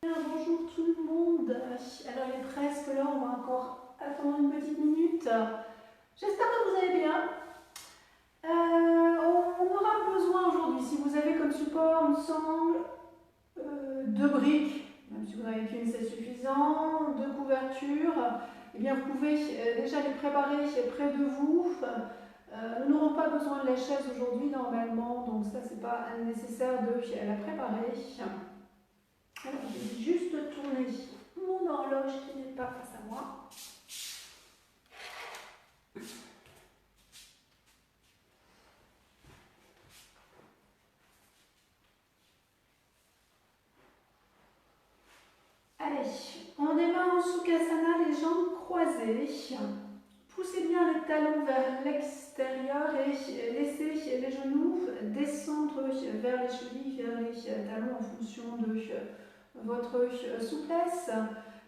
Bonjour tout le monde. Alors il est presque là, on va encore attendre une petite minute. J'espère que vous allez bien. On aura besoin aujourd'hui, si vous avez comme support une sangle, deux briques, même si vous n'en avez qu'une c'est suffisant, deux couvertures, eh bien vous pouvez déjà les préparer près de vous. Nous n'aurons pas besoin de la chaise aujourd'hui normalement, donc ça c'est pas nécessaire de la préparer. Alors, je vais juste tourner mon horloge qui n'est pas face à moi. Allez, on démarre en Sukhasana, les jambes croisées. Poussez bien les talons vers l'extérieur et laissez les genoux descendre vers les chevilles, vers les talons en fonction de votre souplesse.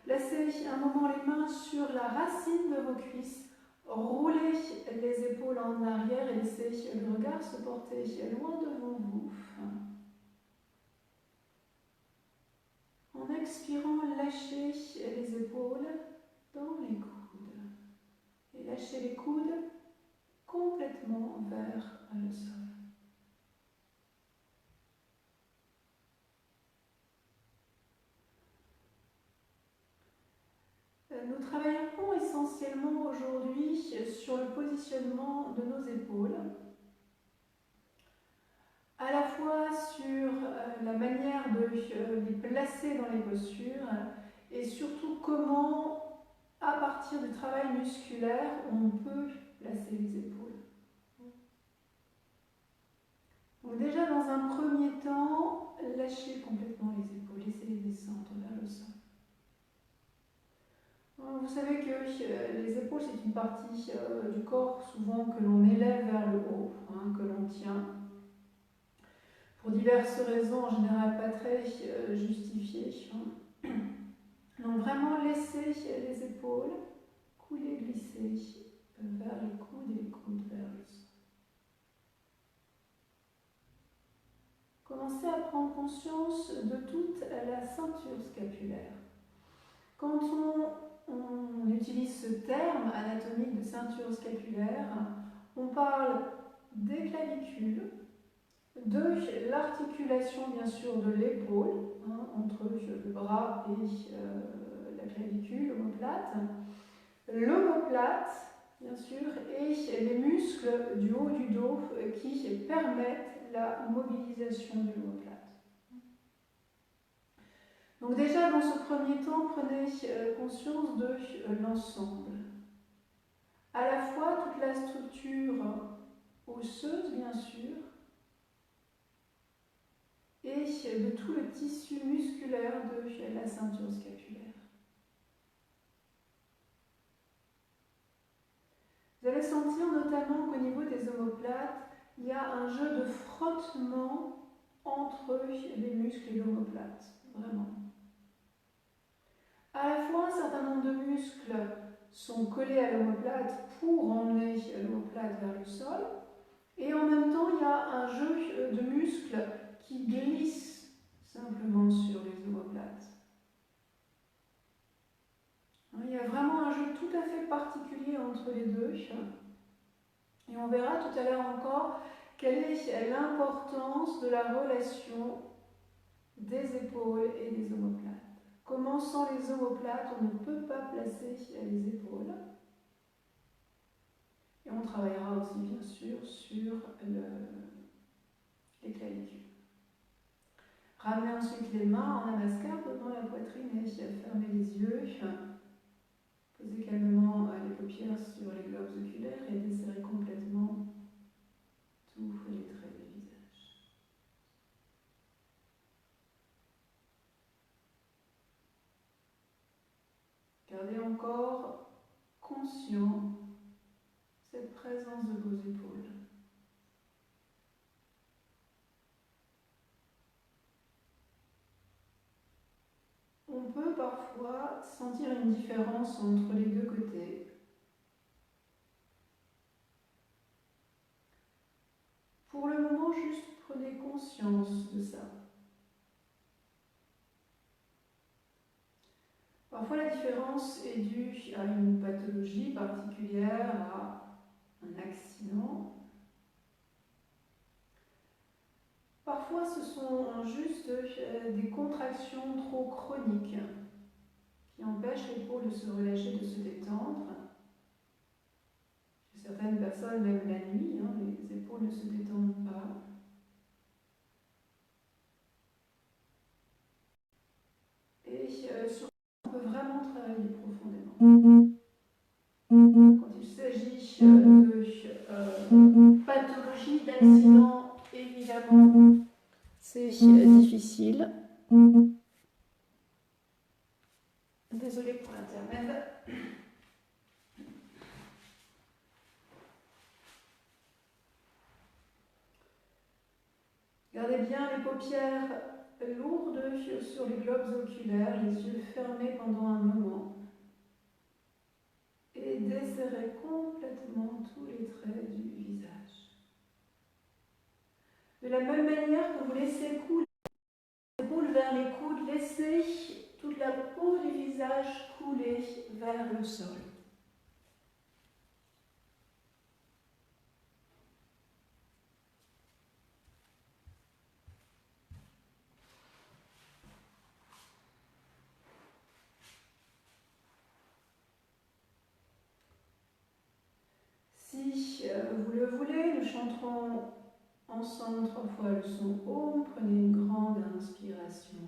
Placez un moment les mains sur la racine de vos cuisses. Roulez les épaules en arrière et laissez le regard se porter loin devant vous. En expirant, lâchez les épaules dans les coudes. Et lâchez les coudes complètement vers le sol. Nous travaillerons essentiellement aujourd'hui sur le positionnement de nos épaules, à la fois sur la manière de les placer dans les postures et surtout comment, à partir du travail musculaire, on peut placer les épaules. Donc déjà, dans un premier temps, lâchez complètement les épaules, laissez-les descendre vers le sol. Vous savez que les épaules, c'est une partie du corps souvent que l'on élève vers le haut, que l'on tient, pour diverses raisons, en général pas très justifiées. Donc vraiment, laissez les épaules couler, glisser vers les coudes et les coudes vers le sol. Commencez à prendre conscience de toute la ceinture scapulaire. Quand on utilise ce terme anatomique de ceinture scapulaire, on parle des clavicules, de l'articulation bien sûr de l'épaule, entre le bras et la clavicule, l'omoplate, bien sûr, et les muscles du haut du dos qui permettent la mobilisation de l'omoplate. Donc déjà, dans ce premier temps, prenez conscience de l'ensemble. À la fois toute la structure osseuse, bien sûr, et de tout le tissu musculaire de la ceinture scapulaire. Vous allez sentir notamment qu'au niveau des omoplates, il y a un jeu de frottement entre les muscles et l'omoplate, vraiment. À la fois, un certain nombre de muscles sont collés à l'omoplate pour emmener l'omoplate vers le sol, et en même temps, il y a un jeu de muscles qui glissent simplement sur les omoplates. Il y a vraiment un jeu tout à fait particulier entre les deux, et on verra tout à l'heure encore quelle est l'importance de la relation des épaules et des omoplates. Comment sans les omoplates, on ne peut pas placer les épaules. Et on travaillera aussi bien sûr sur les clavicules. Ramenez ensuite les mains en namaskar devant la poitrine et fermez les yeux. Posez calmement les paupières sur les globes oculaires et desserrez complètement tous les traits du visage. Gardez encore conscient cette présence de vos épaules. On peut parfois sentir une différence entre les deux côtés. Pour le moment, juste prenez conscience de ça. Parfois la différence est due à une pathologie particulière, à un accident. Parfois ce sont juste des contractions trop chroniques qui empêchent l'épaule de se relâcher, de se détendre. Chez certaines personnes, même la nuit, les épaules ne se détendent pas. Et sur on peut vraiment travailler profondément. Quand il s'agit de pathologie, d'accident, évidemment, c'est difficile. Désolée pour l'intermède. Gardez bien les paupières lourdes sur les globes oculaires, les yeux fermés pendant un moment. Et desserrez complètement tous les traits du visage. De la même manière que vous laissez couler les épaules vers les coudes, laissez toute la peau du visage couler vers le sol. Si vous le voulez, nous chanterons ensemble 3 fois le son Om. Prenez une grande inspiration.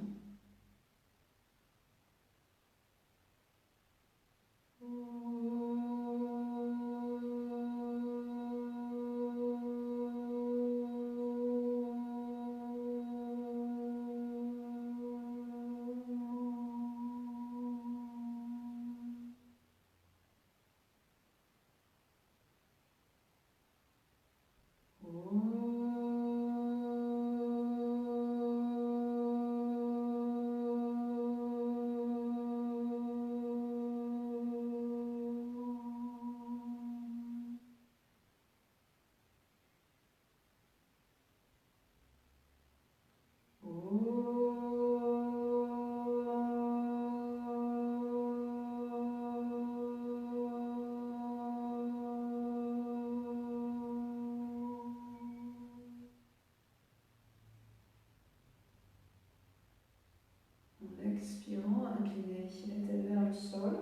En expirant, inclinez la tête vers le sol.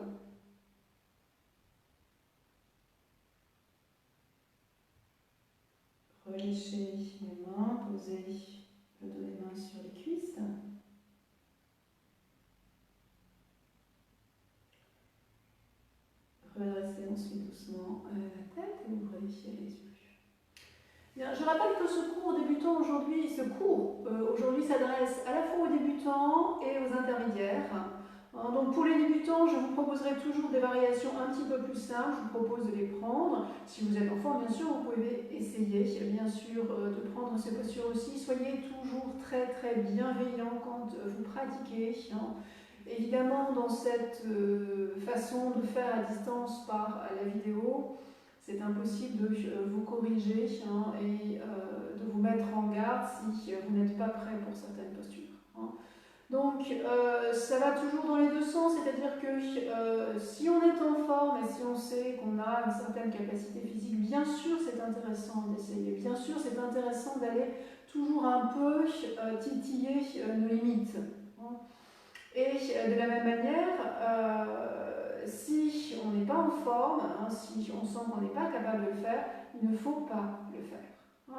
Relâchez les mains, posez le dos des mains sur les cuisses. Redressez ensuite doucement la tête et ouvrez les yeux. Bien, je rappelle que ce cours débutant aujourd'hui, s'adresse à la fois aux débutants et aux intermédiaires. Donc pour les débutants, je vous proposerai toujours des variations un petit peu plus simples, je vous propose de les prendre. Si vous êtes en forme, bien sûr, vous pouvez essayer, bien sûr, de prendre ces postures aussi. Soyez toujours très très bienveillants quand vous pratiquez. Évidemment, dans cette façon de faire à distance par la vidéo, c'est impossible de vous corriger et de vous mettre en garde si vous n'êtes pas prêt pour certaines postures. Donc, ça va toujours dans les deux sens, c'est-à-dire que si on est en forme et si on sait qu'on a une certaine capacité physique, bien sûr c'est intéressant d'essayer, bien sûr c'est intéressant d'aller toujours un peu titiller nos limites. Et de la même manière, si on n'est pas en forme, si on sent qu'on n'est pas capable de le faire, il ne faut pas le faire.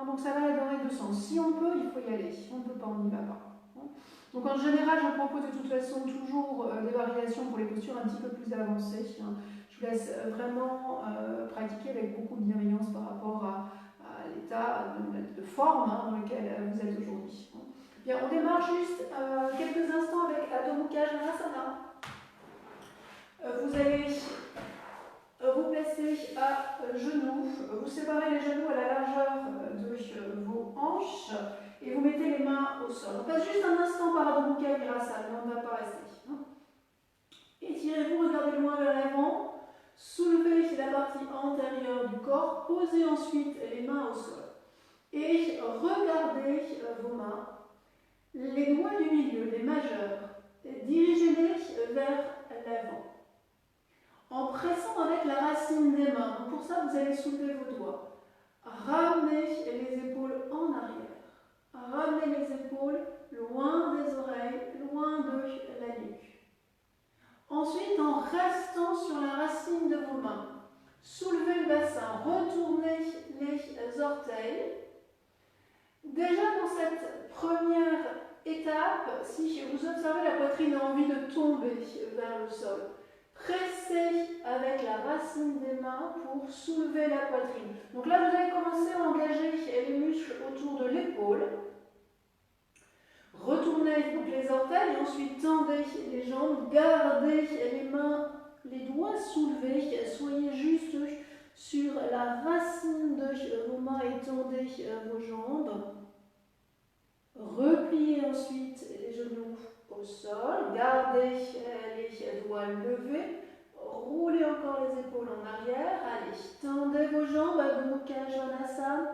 Donc ça va dans les deux sens. Si on peut, il faut y aller. Si on ne peut pas, on n'y va pas. Donc en général, je propose de toute façon toujours des variations pour les postures un petit peu plus avancées. Je vous laisse vraiment pratiquer avec beaucoup de bienveillance par rapport à l'état de forme dans lequel vous êtes aujourd'hui. Bien, on démarre juste quelques instants avec Adho Mukha Janasana. Vous allez vous placer à genoux, vous séparez les genoux à la largeur de vos hanches et vous mettez les mains au sol. On passe juste un instant par Adho Mukha Virasana, mais on ne va pas rester. Étirez-vous, regardez loin vers l'avant, soulevez la partie antérieure du corps, posez ensuite les mains au sol et regardez vos mains. Les doigts du milieu, les majeurs, dirigez-les vers l'avant. En pressant avec la racine des mains. Donc pour ça, vous allez soulever vos doigts. Ramenez les épaules en arrière. Ramenez les épaules loin des oreilles, loin de la nuque. Ensuite, en restant sur la racine de vos mains, soulevez le bassin, retournez les orteils. Déjà dans cette première étape, si vous observez la poitrine a envie de tomber vers le sol, pressez avec la racine des mains pour soulever la poitrine. Donc là, vous allez commencer à engager les muscles autour de l'épaule. Retournez donc les orteils et ensuite tendez les jambes. Gardez les mains, les doigts soulevés. Soyez juste sur la racine de vos mains et tendez vos jambes. Repliez ensuite les genoux au sol. Gardez les doigts levés. Roulez encore les épaules en arrière. Allez, tendez vos jambes à Mukha Svanasana.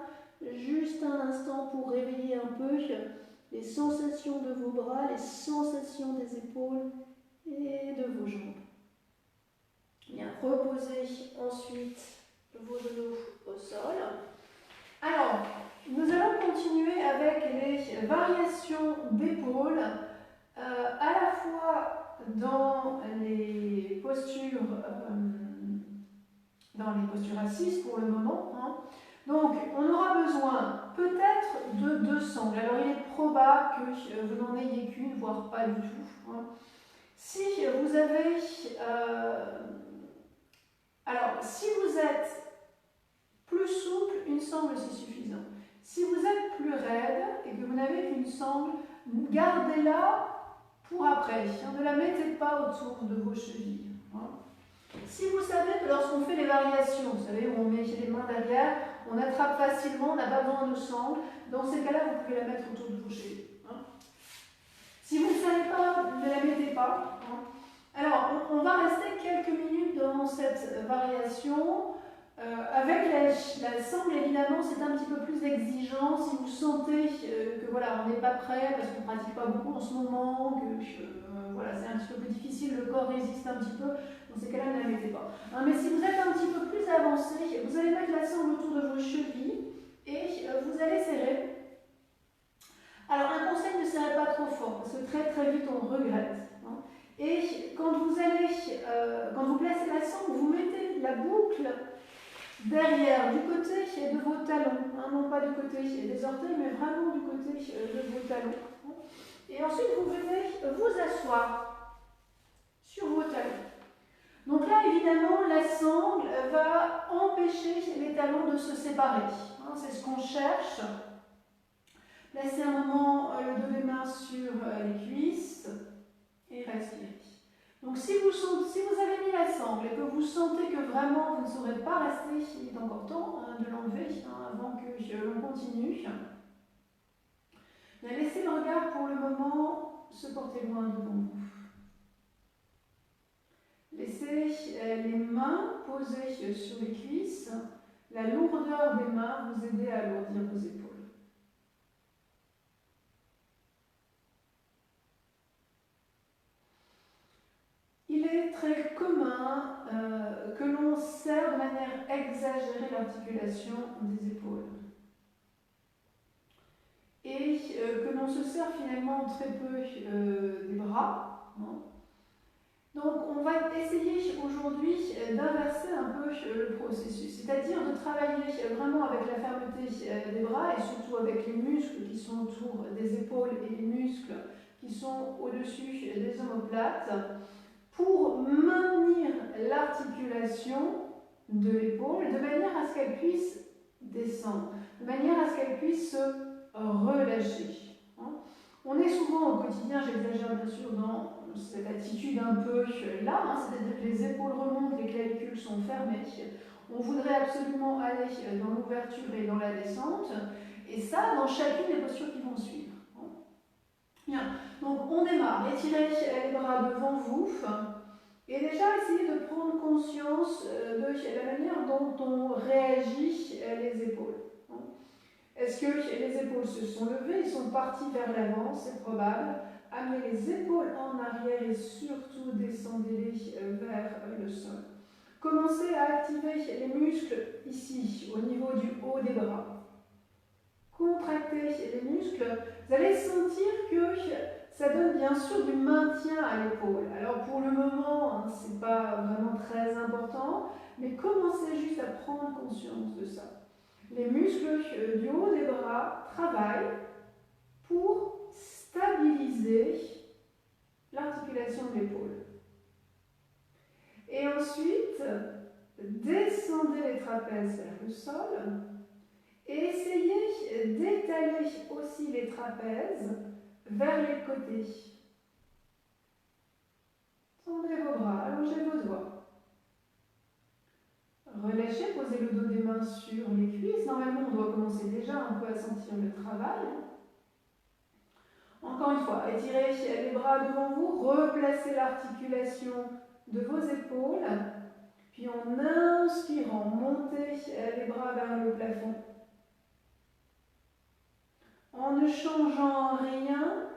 Juste un instant pour réveiller un peu les sensations de vos bras, les sensations des épaules et de vos jambes. Bien, reposez ensuite vos genoux au sol. Alors, nous allons continuer avec les variations d'épaules, à la fois dans les postures assises pour le moment. Hein. Donc, on aura besoin peut-être de 2 sangles. Alors, il est probable que vous n'en ayez qu'une, voire pas du tout. Hein. Si vous avez... alors, si vous êtes plus souple, une sangle, c'est suffisant. Si vous êtes plus raide et que vous n'avez qu'une sangle, gardez-la pour après. Hein. Ne la mettez pas autour de vos chevilles. Hein. Si vous savez que lorsqu'on fait les variations, vous savez où on met les mains derrière, on attrape facilement, on n'a pas besoin de sangle, dans ces cas-là, vous pouvez la mettre autour de vos chevilles. Hein. Si vous ne savez pas, ne la mettez pas. Hein. Alors, on va rester quelques minutes dans cette variation. Avec la sangle, évidemment, c'est un petit peu plus exigeant. Si vous sentez que voilà, on n'est pas prêt parce qu'on ne pratique pas beaucoup en ce moment, que voilà, c'est un petit peu plus difficile, le corps résiste un petit peu, dans ces cas-là, ne la mettez pas. Hein, mais si vous êtes un petit peu plus avancé, vous allez mettre la sangle autour de vos chevilles et vous allez serrer. Alors, un conseil, ne serrez pas trop fort parce que très très vite on regrette. Hein. Et quand vous placez la sangle, vous mettez la boucle derrière, du côté de vos talons, hein, non pas du côté des orteils, mais vraiment du côté de vos talons. Et ensuite, vous venez vous asseoir sur vos talons. Donc là, évidemment, la sangle va empêcher les talons de se séparer. Hein, c'est ce qu'on cherche. Placez un moment le dos des mains sur les cuisses et respirez. Donc si vous avez mis la sangle et que vous sentez que vraiment vous ne saurez pas rester, il est encore temps de l'enlever avant que l'on continue. Laissez le regard pour le moment se porter loin devant vous. Laissez les mains posées sur les cuisses. La lourdeur des mains vous aider à alourdir vos épaules. Il est très commun que l'on serre de manière exagérée l'articulation des épaules et que l'on se serre finalement très peu des bras. Hein. Donc on va essayer aujourd'hui d'inverser un peu le processus, c'est-à-dire de travailler vraiment avec la fermeté des bras et surtout avec les muscles qui sont autour des épaules et les muscles qui sont au-dessus des omoplates, pour maintenir l'articulation de l'épaule de manière à ce qu'elle puisse descendre, de manière à ce qu'elle puisse se relâcher. On est souvent au quotidien, j'exagère bien sûr, dans cette attitude un peu là, c'est-à-dire que les épaules remontent, les clavicules sont fermées. On voudrait absolument aller dans l'ouverture et dans la descente, et ça dans chacune des postures qui vont suivre. Bien, donc on démarre, étirez les bras devant vous et déjà essayez de prendre conscience de la manière dont on réagit les épaules. Est-ce que les épaules se sont levées, ils sont partis vers l'avant, c'est probable. amenez les épaules en arrière et surtout descendez-les vers le sol. Commencez à activer les muscles ici, au niveau du haut des bras. Contractez les muscles. Vous allez sentir que ça donne bien sûr du maintien à l'épaule. Alors pour le moment, ce n'est pas vraiment très important, mais commencez juste à prendre conscience de ça. Les muscles du haut des bras travaillent pour stabiliser l'articulation de l'épaule. Et ensuite, descendez les trapèzes vers le sol et essayez d'étaler aussi les trapèzes vers les côtés. Tendez vos bras, allongez vos doigts. Relâchez, posez le dos des mains sur les cuisses. Normalement, on doit commencer déjà un peu à sentir le travail. Encore une fois, étirez les bras devant vous, replacez l'articulation de vos épaules, puis en inspirant, montez les bras vers le plafond. En ne changeant rien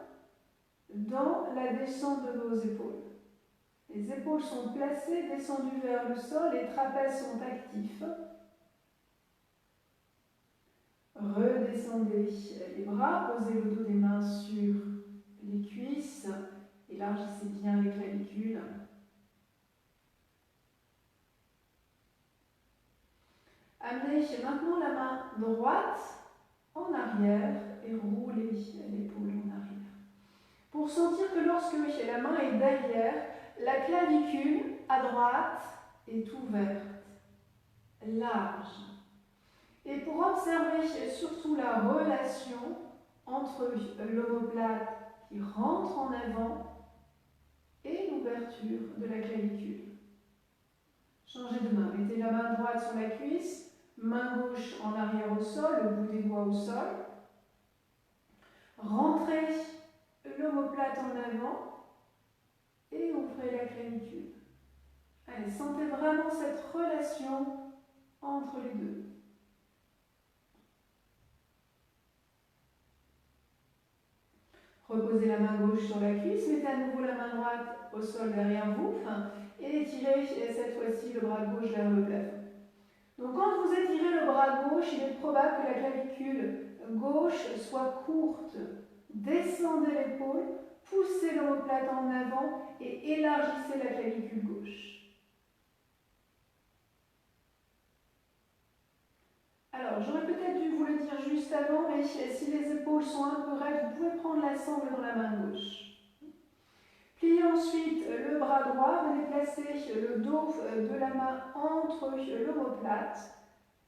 dans la descente de vos épaules. Les épaules sont placées, descendues vers le sol, les trapèzes sont actifs. Redescendez les bras, posez le dos des mains sur les cuisses, élargissez bien les clavicules. Amenez maintenant la main droite en arrière et roulez l'épaule en arrière. Pour sentir que lorsque la main est derrière, la clavicule à droite est ouverte, large. Et pour observer surtout la relation entre l'omoplate qui rentre en avant et l'ouverture de la clavicule. Changez de main. Mettez la main droite sur la cuisse, main gauche en arrière au sol, le bout des doigts au sol. Rentrez l'omoplate en avant et ouvrez la clavicule. Allez, sentez vraiment cette relation entre les deux. Reposez la main gauche sur la cuisse, mettez à nouveau la main droite au sol derrière vous et étirez cette fois-ci le bras gauche vers le plafond. Donc quand vous étirez le bras gauche, il est probable que la clavicule gauche soit courte. Descendez l'épaule, poussez l'omoplate en avant et élargissez la clavicule gauche. Alors, j'aurais peut-être dû vous le dire juste avant, mais si les épaules sont un peu raides, vous pouvez prendre la sangle dans la main gauche. Pliez ensuite le bras droit, venez placer le dos de la main entre l'omoplate.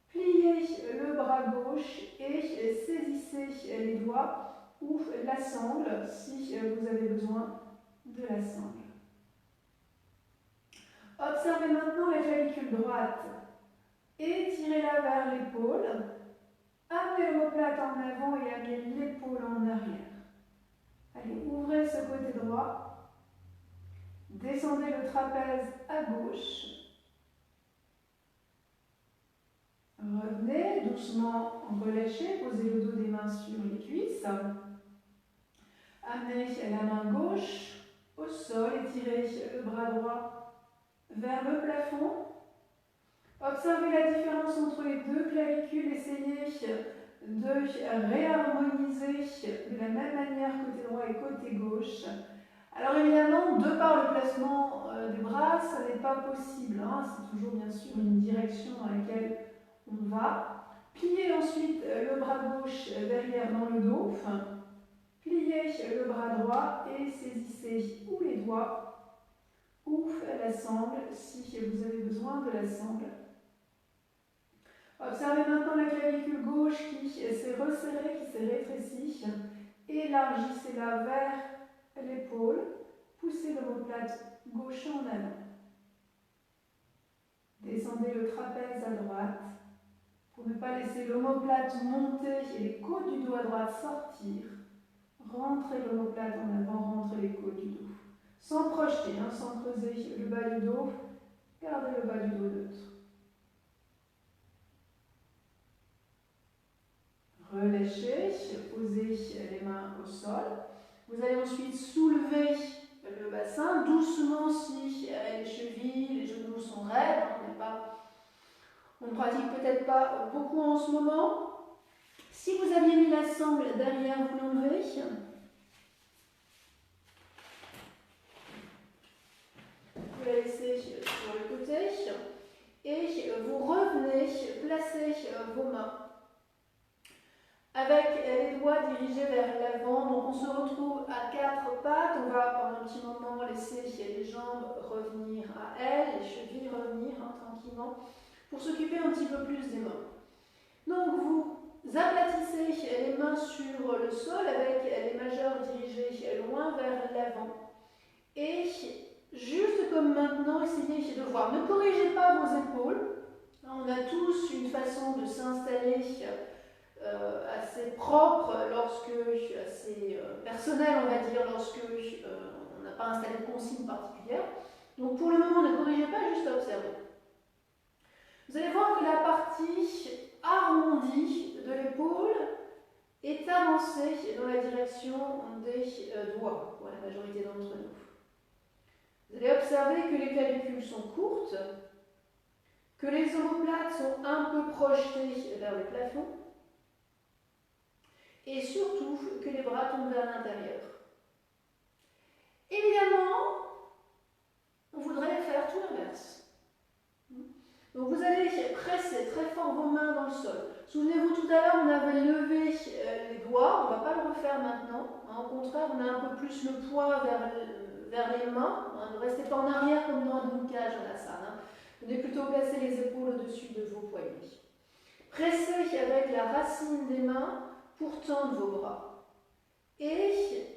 Pliez le bras gauche et saisissez les doigts ou la sangle si vous avez besoin de la sangle. Observez maintenant la clavicule droite. Étirez-la vers l'épaule. Amenez l'omoplate en avant et amenez l'épaule en arrière. Allez, ouvrez ce côté droit. Descendez le trapèze à gauche. Revenez doucement, relâchez, posez le dos des mains sur les cuisses. Amenez la main gauche au sol, étirez le bras droit vers le plafond. Observez la différence entre les deux clavicules, essayez de réharmoniser de la même manière côté droit et côté gauche. Alors évidemment, de par le placement des bras, ça n'est pas possible, c'est toujours bien sûr une direction dans laquelle on va. Pliez ensuite le bras gauche derrière dans le dos. Pliez le bras droit et saisissez ou les doigts ou la sangle si vous avez besoin de la sangle. Observez maintenant la clavicule gauche qui s'est resserrée, qui s'est rétrécie. Élargissez-la vers l'épaule. Poussez l'omoplate gauche en avant. Descendez le trapèze à droite pour ne pas laisser l'omoplate monter et les côtes du dos à droite sortir. Rentrez l'omoplate en avant, rentrez les côtes du dos. Sans projeter, sans creuser le bas du dos. Gardez le bas du dos neutre. Relâchez, posez les mains au sol. Vous allez ensuite soulever le bassin doucement si les chevilles, les genoux sont raides. On ne pratique peut-être pas beaucoup en ce moment. Si vous aviez mis la sangle derrière, vous l'enlevez. Vous la laissez sur le côté. Et vous revenez placer vos mains avec les doigts dirigés vers l'avant. Donc on se retrouve à quatre pattes. On va pendant un petit moment laisser les jambes revenir à elles, les chevilles revenir tranquillement pour s'occuper un petit peu plus des mains. Donc vous aplatissez les mains sur le sol avec les majeurs dirigés loin vers l'avant. Et juste comme maintenant, essayez de voir. Ne corrigez pas vos épaules. On a tous une façon de s'installer assez propre, assez personnelle, on va dire, lorsque on n'a pas installé de consigne particulière. Donc pour le moment, ne corrigez pas, juste observez. Vous allez voir que la partie arrondie de l'épaule est avancée dans la direction des doigts, pour la majorité d'entre nous. Vous allez observer que les clavicules sont courtes, que les omoplates sont un peu projetées vers le plafond, et surtout que les bras tombent vers l'intérieur. Évidemment, on voudrait faire tout l'inverse. Donc vous allez presser très fort vos mains dans le sol. Souvenez-vous, tout à l'heure, on avait levé les doigts, on ne va pas le refaire maintenant. Au contraire, on a un peu plus le poids vers les mains. Ne restez pas en arrière comme dans un boucage à la salle. Venez plutôt placer les épaules au-dessus de vos poignets. Pressez avec la racine des mains pour tendre vos bras. Et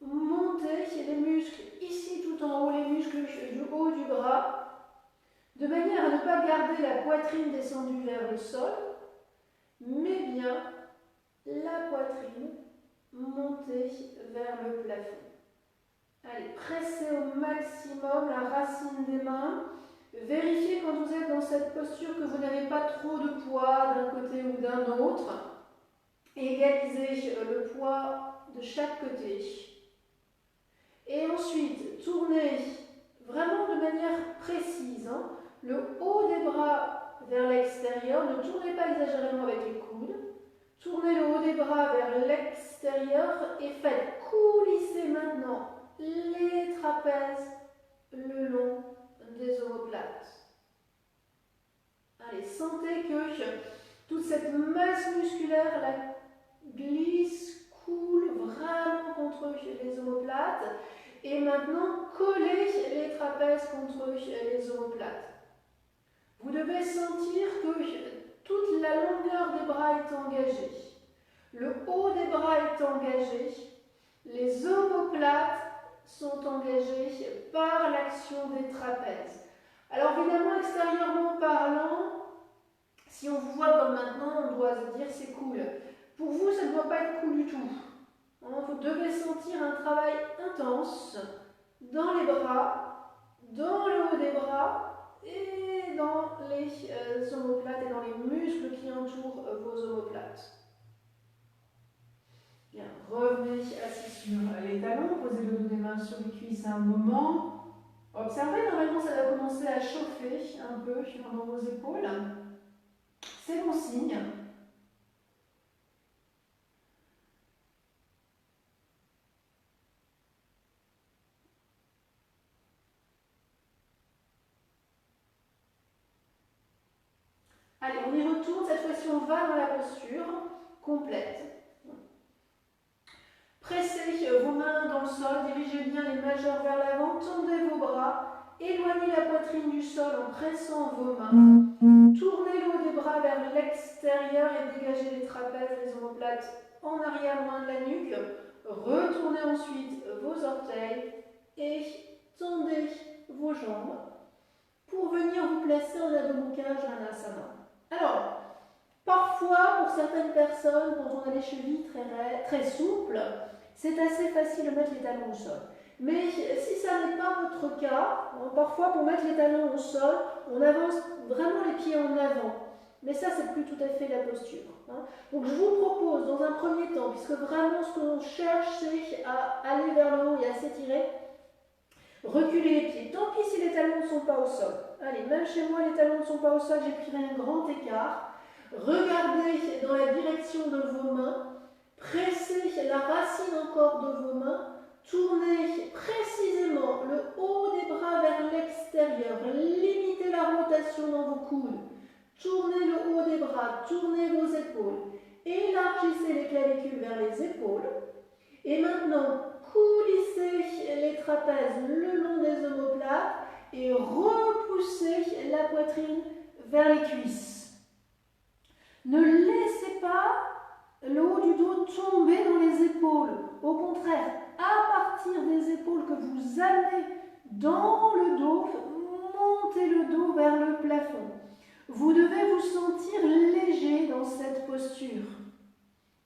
montez les muscles ici tout en haut, les muscles du haut du bras, de manière à ne pas garder la poitrine descendue vers le sol, mais bien la poitrine montée vers le plafond. Allez, pressez au maximum la racine des mains. Vérifiez quand vous êtes dans cette posture que vous n'avez pas trop de poids d'un côté ou d'un autre. Égalisez le poids de chaque côté. Et ensuite, tournez vraiment de manière précise le haut des bras vers l'extérieur. Ne tournez pas exagérément avec les coudes. Tournez le haut des bras vers l'extérieur et faites coulisser maintenant les trapèzes le long des omoplates. Allez, sentez que toute cette masse musculaire la glisse, coule vraiment contre les omoplates. Et maintenant, collez les trapèzes contre les omoplates. Vous devez sentir que toute la longueur des bras est engagée. Le haut des bras est engagé. Les omoplates sont engagées par l'action des trapèzes. Alors évidemment, extérieurement parlant, si on vous voit comme maintenant, on doit se dire c'est cool. Pour vous, ça ne doit pas être cool du tout. Vous devez sentir un travail intense dans les bras, dans le haut des bras et dans les omoplates et dans les muscles qui entourent vos omoplates. Bien, revenez assis sur les talons, posez le dos des mains sur les cuisses un moment. Observez, normalement ça va commencer à chauffer un peu dans vos épaules. C'est bon signe. Allez, on y retourne. Cette fois-ci, on va dans la posture complète. Pressez vos mains dans le sol, dirigez bien les majeurs vers l'avant, tendez vos bras, éloignez la poitrine du sol en pressant vos mains. Tournez le haut des bras vers l'extérieur et dégagez les trapèzes, les omoplates en arrière loin de la nuque. Retournez ensuite vos orteils et tendez vos jambes pour venir vous placer en Adho Mukha Svanasana. Alors, parfois, pour certaines personnes, quand on a les chevilles très souples, c'est assez facile de mettre les talons au sol. Mais si ça n'est pas votre cas, parfois pour mettre les talons au sol, on avance vraiment les pieds en avant. Mais ça, c'est plus tout à fait la posture. hein. Donc je vous propose dans un premier temps, puisque vraiment ce que l'on cherche c'est à aller vers le haut et à s'étirer, reculer les pieds. Tant pis si les talons ne sont pas au sol. Allez, même chez moi les talons ne sont pas au sol, j'ai pris un grand écart. Regardez dans la direction de vos mains, pressez la racine encore de vos mains, tournez précisément le haut des bras vers l'extérieur, limitez la rotation dans vos coudes, tournez le haut des bras, tournez vos épaules, élargissez les clavicules vers les épaules, et maintenant coulissez les trapèzes le long des omoplates et repoussez la poitrine vers les cuisses. Ne laissez pas le haut du dos tomber dans les épaules. Au contraire, à partir des épaules que vous amenez dans le dos, montez le dos vers le plafond. Vous devez vous sentir léger dans cette posture.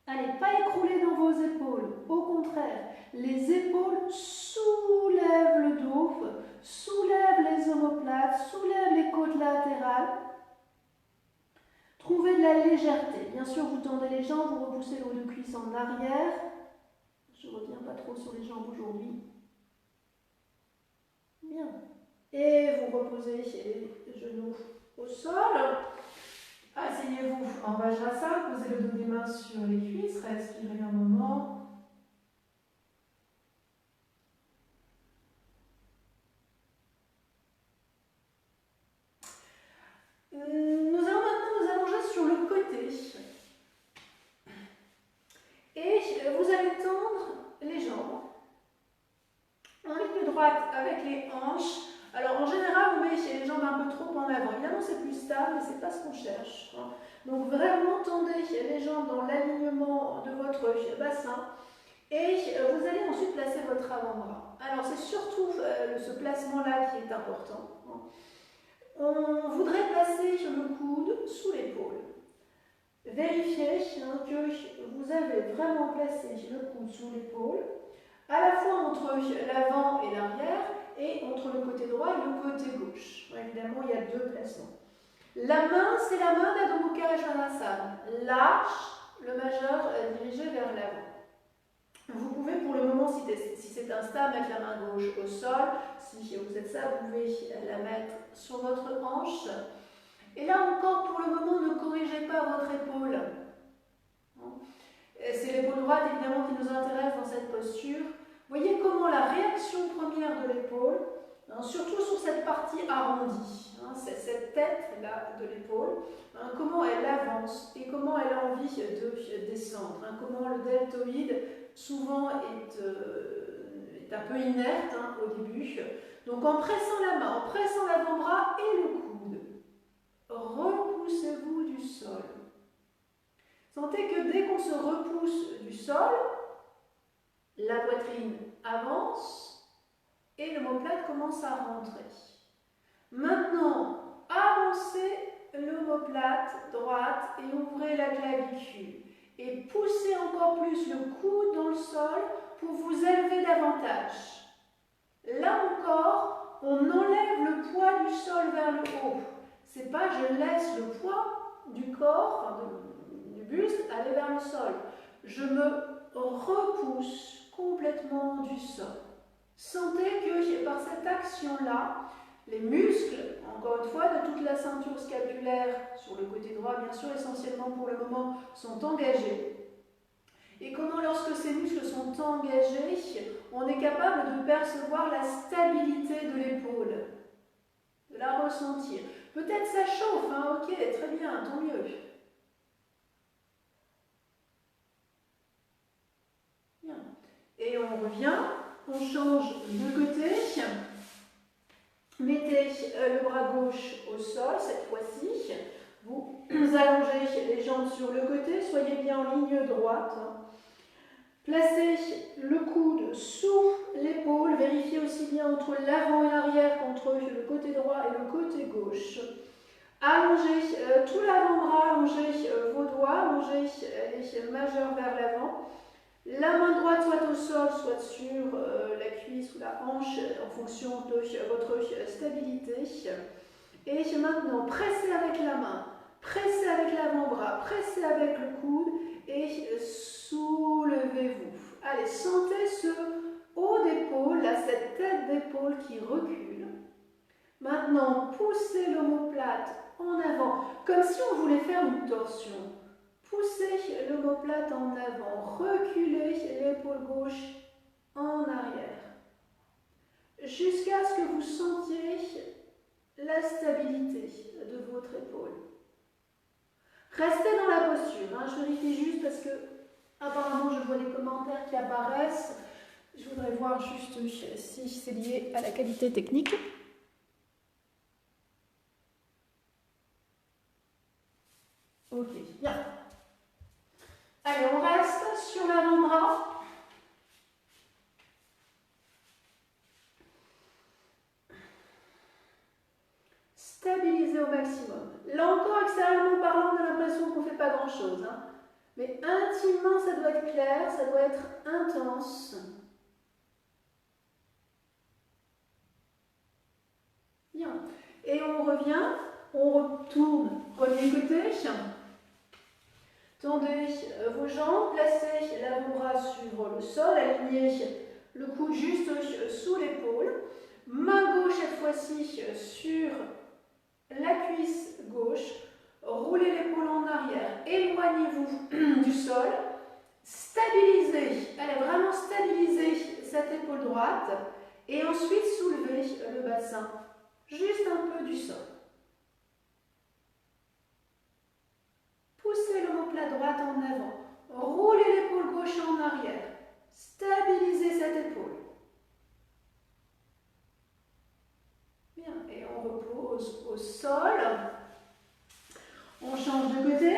Allez, pas écrouler dans vos épaules. Au contraire, les épaules soulèvent le dos, soulèvent les omoplates, soulèvent les côtes latérales. Trouvez de la légèreté. Bien sûr, vous tendez les jambes, vous repoussez le haut de cuisse en arrière. Je ne reviens pas trop sur les jambes aujourd'hui. Bien. Et vous reposez les genoux au sol. Asseyez-vous en Vajrasana, posez le dos des mains sur les cuisses, respirez un moment. Nous allons maintenant nous allonger sur le côté. Et vous allez tendre les jambes en ligne droite avec les hanches. Alors en général, vous mettez les jambes un peu trop en avant. Évidemment, c'est plus stable, mais ce n'est pas ce qu'on cherche. Donc vraiment, tendez les jambes dans l'alignement de votre bassin. Et vous allez ensuite placer votre avant-bras. Alors c'est surtout ce placement-là qui est important. On voudrait placer le coude sous l'épaule. Vérifiez que vous avez vraiment placé le coude sous l'épaule, à la fois entre l'avant et l'arrière, et entre le côté droit et le côté gauche. Évidemment, il y a deux placements. La main, c'est la main d'Adho Mukha Svanasana. Lâche, le majeur dirigé vers l'avant. Vous pouvez pour le moment, si c'est instable, mettre la main gauche au sol. Si vous êtes ça, vous pouvez la mettre sur votre hanche. Et là encore, pour le moment, ne corrigez pas votre épaule. C'est l'épaule droite, évidemment, qui nous intéresse dans cette posture. Voyez comment la réaction première de l'épaule, surtout sur cette partie arrondie, cette tête-là de l'épaule, comment elle avance et comment elle a envie de descendre. Comment le deltoïde, souvent, est un peu inerte au début. Donc en pressant la main, en pressant l'avant-bras et le coude, repoussez-vous du sol. Sentez que dès qu'on se repousse du sol, la poitrine avance et l'omoplate commence à rentrer. Maintenant, avancez l'omoplate droite et ouvrez la clavicule. Et poussez encore plus le coude dans le sol pour vous élever davantage. Là encore, on enlève le poids du sol vers le haut. C'est pas je laisse le poids du corps, du buste, aller vers le sol. Je me repousse complètement du sol. Sentez que par cette action-là, les muscles, encore une fois, de toute la ceinture scapulaire, sur le côté droit, bien sûr, essentiellement pour le moment, sont engagés. Et comment, lorsque ces muscles sont engagés, on est capable de percevoir la stabilité de l'épaule, de la ressentir. Peut-être ça chauffe, ok, très bien, tant mieux. Bien. Et on revient, on change de côté. Mettez le bras gauche au sol, cette fois-ci. Vous allongez les jambes sur le côté, soyez bien en ligne droite. Placez le coude sous l'épaule, vérifiez aussi bien entre l'avant et l'arrière qu'entre le côté droit et le côté gauche. Allongez tout l'avant-bras, allongez vos doigts, allongez les majeurs vers l'avant. La main droite soit au sol, soit sur la cuisse ou la hanche en fonction de votre stabilité. Et maintenant, pressez avec la main. Pressez avec l'avant-bras, pressez avec le coude et soulevez-vous. Allez, sentez ce haut d'épaule, là, cette tête d'épaule qui recule. Maintenant, poussez l'omoplate en avant, comme si on voulait faire une torsion. Poussez l'omoplate en avant, reculez l'épaule gauche en arrière, jusqu'à ce que vous sentiez la stabilité de votre épaule. Restez dans la posture, hein. Je vérifie juste parce que apparemment je vois des commentaires qui apparaissent. Je voudrais voir juste si c'est lié à la qualité technique. Ok, bien. Allez, on reste sur l'avant-bras. Stabilisez au maximum. Là encore, extérieurement parlant, on a l'impression qu'on ne fait pas grand-chose. Hein. Mais intimement, ça doit être clair, ça doit être intense. Bien. Et on revient, on retourne. Premier côté. Tendez vos jambes, placez l'avant-bras sur le sol, alignez le coude juste sous l'épaule. Main gauche cette fois-ci sur la cuisse gauche. Roulez l'épaule en arrière, éloignez-vous du sol. Stabilisez, allez vraiment stabiliser cette épaule droite. Et ensuite soulevez le bassin, juste un peu du sol. Poussez l'omoplate droite en avant. Roulez l'épaule gauche en arrière. Stabilisez cette épaule. Bien, et on repose au sol. On change de côté.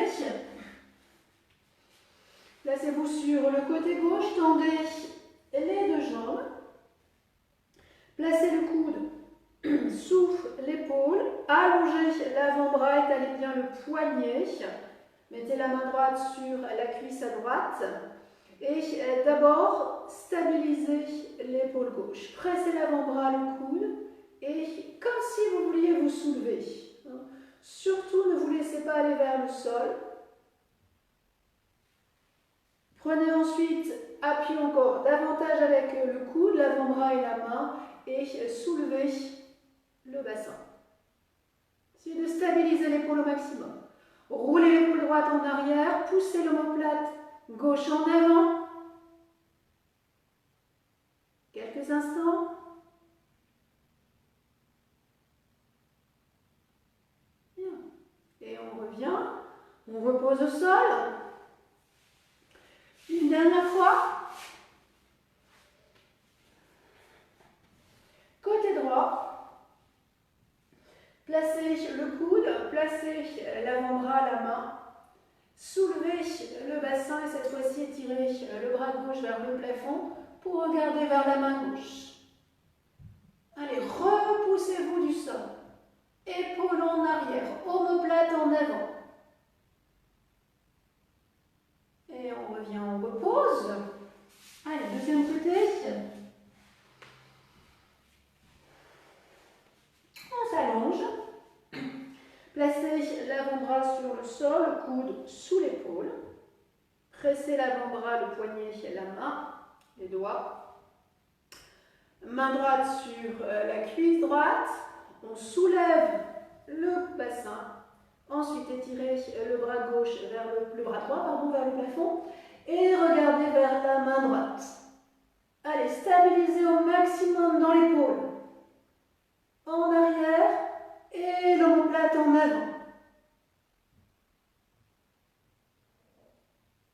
Placez-vous sur le côté gauche, tendez les deux jambes. Placez le coude sous l'épaule. Allongez l'avant-bras, étalez bien le poignet. Mettez la main droite sur la cuisse à droite. Et d'abord, stabilisez l'épaule gauche. Pressez l'avant-bras, le coude. Et comme si vous vouliez vous soulever. Surtout, ne vous laissez pas aller vers le sol. Prenez ensuite, appui encore davantage avec le coude, l'avant-bras et la main. Et soulevez le bassin. Essayez de stabiliser l'épaule au maximum. Roulez l'épaule droite en arrière, poussez l'omoplate gauche en avant. Quelques instants. Bien. Et on revient. On repose au sol. Une dernière fois. Côté droit. Placez le coude, placez l'avant-bras, la main. Soulevez le bassin et cette fois-ci étirez le bras gauche vers le plafond pour regarder vers la main gauche. Allez, repoussez-vous du sol. Épaule en arrière, omoplate en avant. Et on revient, on repose. Allez, deuxième côté. On s'allonge. Placez l'avant-bras sur le sol, le coude sous l'épaule. Pressez l'avant-bras, le poignet, la main, les doigts. Main droite sur la cuisse droite. On soulève le bassin. Ensuite, étirez le bras gauche vers le bras droit, pardon, vers le plafond. Et regardez vers la main droite. Allez, stabilisez au maximum dans l'épaule. En arrière. Et l'omoplate en avant.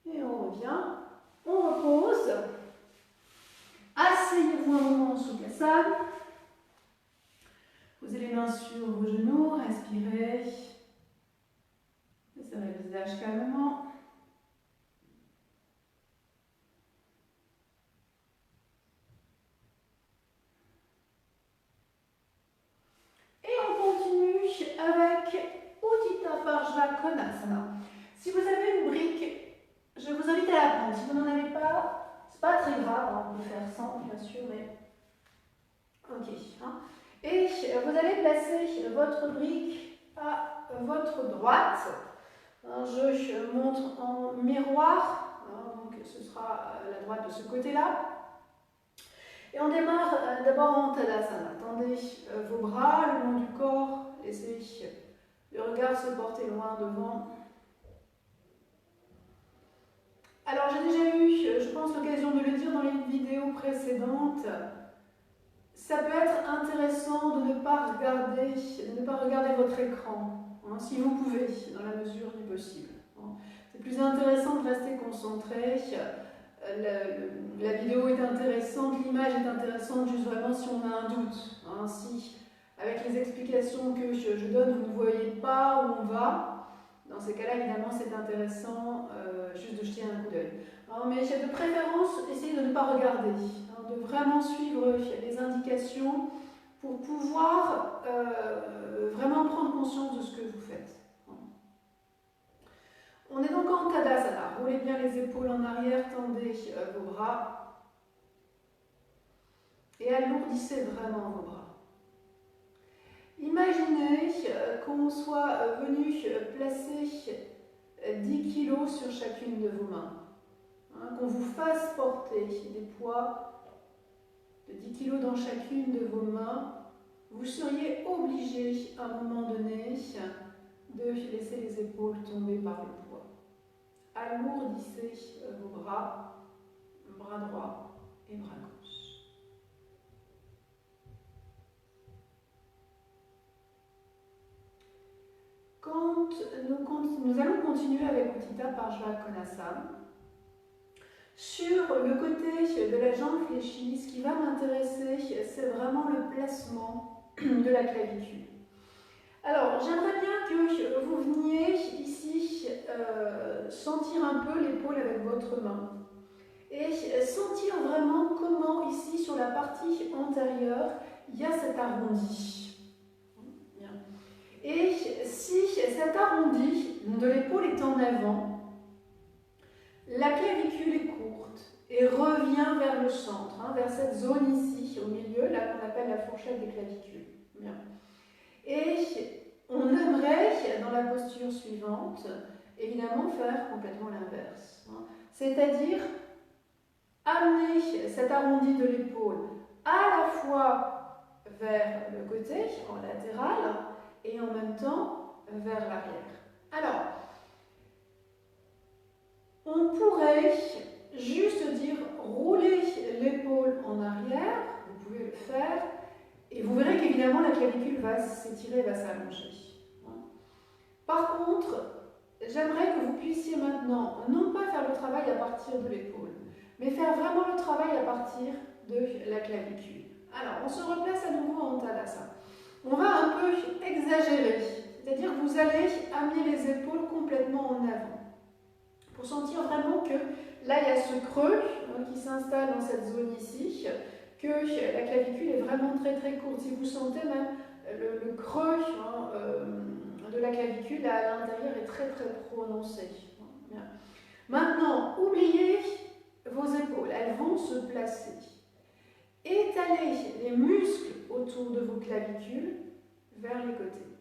Et on revient. On repose. Asseyez-vous un moment sous la sable. Posez les mains sur vos genoux. Respirez. Desserrez le visage calmement. Avec Uttita Parsvakonasana. Si vous avez une brique, je vous invite à la prendre. Si vous n'en avez pas, c'est pas très grave, hein, on peut faire sans, bien sûr, mais ok. Hein. Et vous allez placer votre brique à votre droite. Je montre en miroir, donc ce sera la droite de ce côté-là. Et on démarre d'abord en Tadasana. Tendez vos bras le long du corps, laissez le regard se porter loin devant. Alors j'ai déjà eu, je pense, l'occasion de le dire dans les vidéos précédentes, ça peut être intéressant de ne pas regarder votre écran, si vous pouvez, dans la mesure du possible. C'est plus intéressant de rester concentré. La vidéo est intéressante, l'image est intéressante juste vraiment si on a un doute. Si, avec les explications que je donne, vous ne voyez pas où on va, dans ces cas-là, évidemment, c'est intéressant juste de jeter un coup d'œil. Mais de préférence, essayez de ne pas regarder, de vraiment suivre les indications pour pouvoir vraiment prendre conscience de ce que vous faites. On est donc en Tadasana. Roulez bien les épaules en arrière, tendez vos bras et alourdissez vraiment vos bras. Imaginez qu'on soit venu placer 10 kg sur chacune de vos mains. Qu'on vous fasse porter des poids de 10 kg dans chacune de vos mains. Vous seriez obligé à un moment donné de laisser les épaules tomber par le poids. Alourdissez vos bras, bras droit et bras gauche. Quand nous allons continuer avec Utthita Parshva Konasam, sur le côté de la jambe fléchie, ce qui va m'intéresser, c'est vraiment le placement de la clavicule. Alors, j'aimerais bien que vous veniez ici sentir un peu l'épaule avec votre main et sentir vraiment comment ici, sur la partie antérieure, il y a cet arrondi. Bien. Et si cet arrondi de l'épaule est en avant, la clavicule est courte et revient vers le centre, vers cette zone ici, au milieu, là qu'on appelle la fourchette des clavicules. Bien. Et on aimerait, dans la posture suivante, évidemment faire complètement l'inverse. C'est-à-dire amener cet arrondi de l'épaule à la fois vers le côté, en latéral, et en même temps vers l'arrière. Alors, on pourrait juste dire rouler l'épaule en arrière, vous pouvez le faire, et vous verrez qu'évidemment la clavicule va s'étirer, va s'allonger. Par contre, j'aimerais que vous puissiez maintenant non pas faire le travail à partir de l'épaule, mais faire vraiment le travail à partir de la clavicule. Alors, on se replace à nouveau en Tadasana. On va un peu exagérer, c'est-à-dire que vous allez amener les épaules complètement en avant. Pour sentir vraiment que là, il y a ce creux qui s'installe dans cette zone ici, que la clavicule est vraiment très très courte. Si vous sentez même le creux de la clavicule à l'intérieur est très très prononcé. Bien. Maintenant, oubliez vos épaules, elles vont se placer. Étalez les muscles autour de vos clavicules vers les côtés.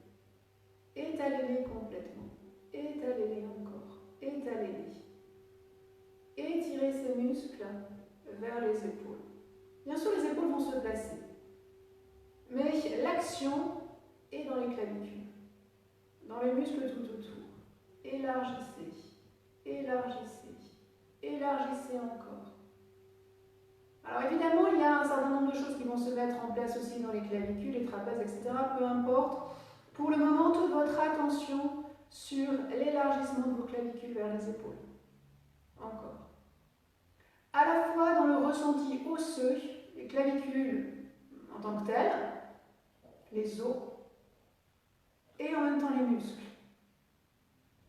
Étalez-les complètement. Étalez-les encore. Étalez-les. Étirez ces muscles vers les épaules. Bien sûr, les épaules vont se placer, mais l'action est dans les clavicules, dans les muscles tout autour. Élargissez, élargissez, élargissez encore. Alors évidemment, il y a un certain nombre de choses qui vont se mettre en place aussi dans les clavicules, les trapèzes, etc. Peu importe. Pour le moment, toute votre attention sur l'élargissement de vos clavicules vers les épaules. Encore. À la fois dans le ressenti osseux, les clavicules en tant que telles, les os, et en même temps les muscles.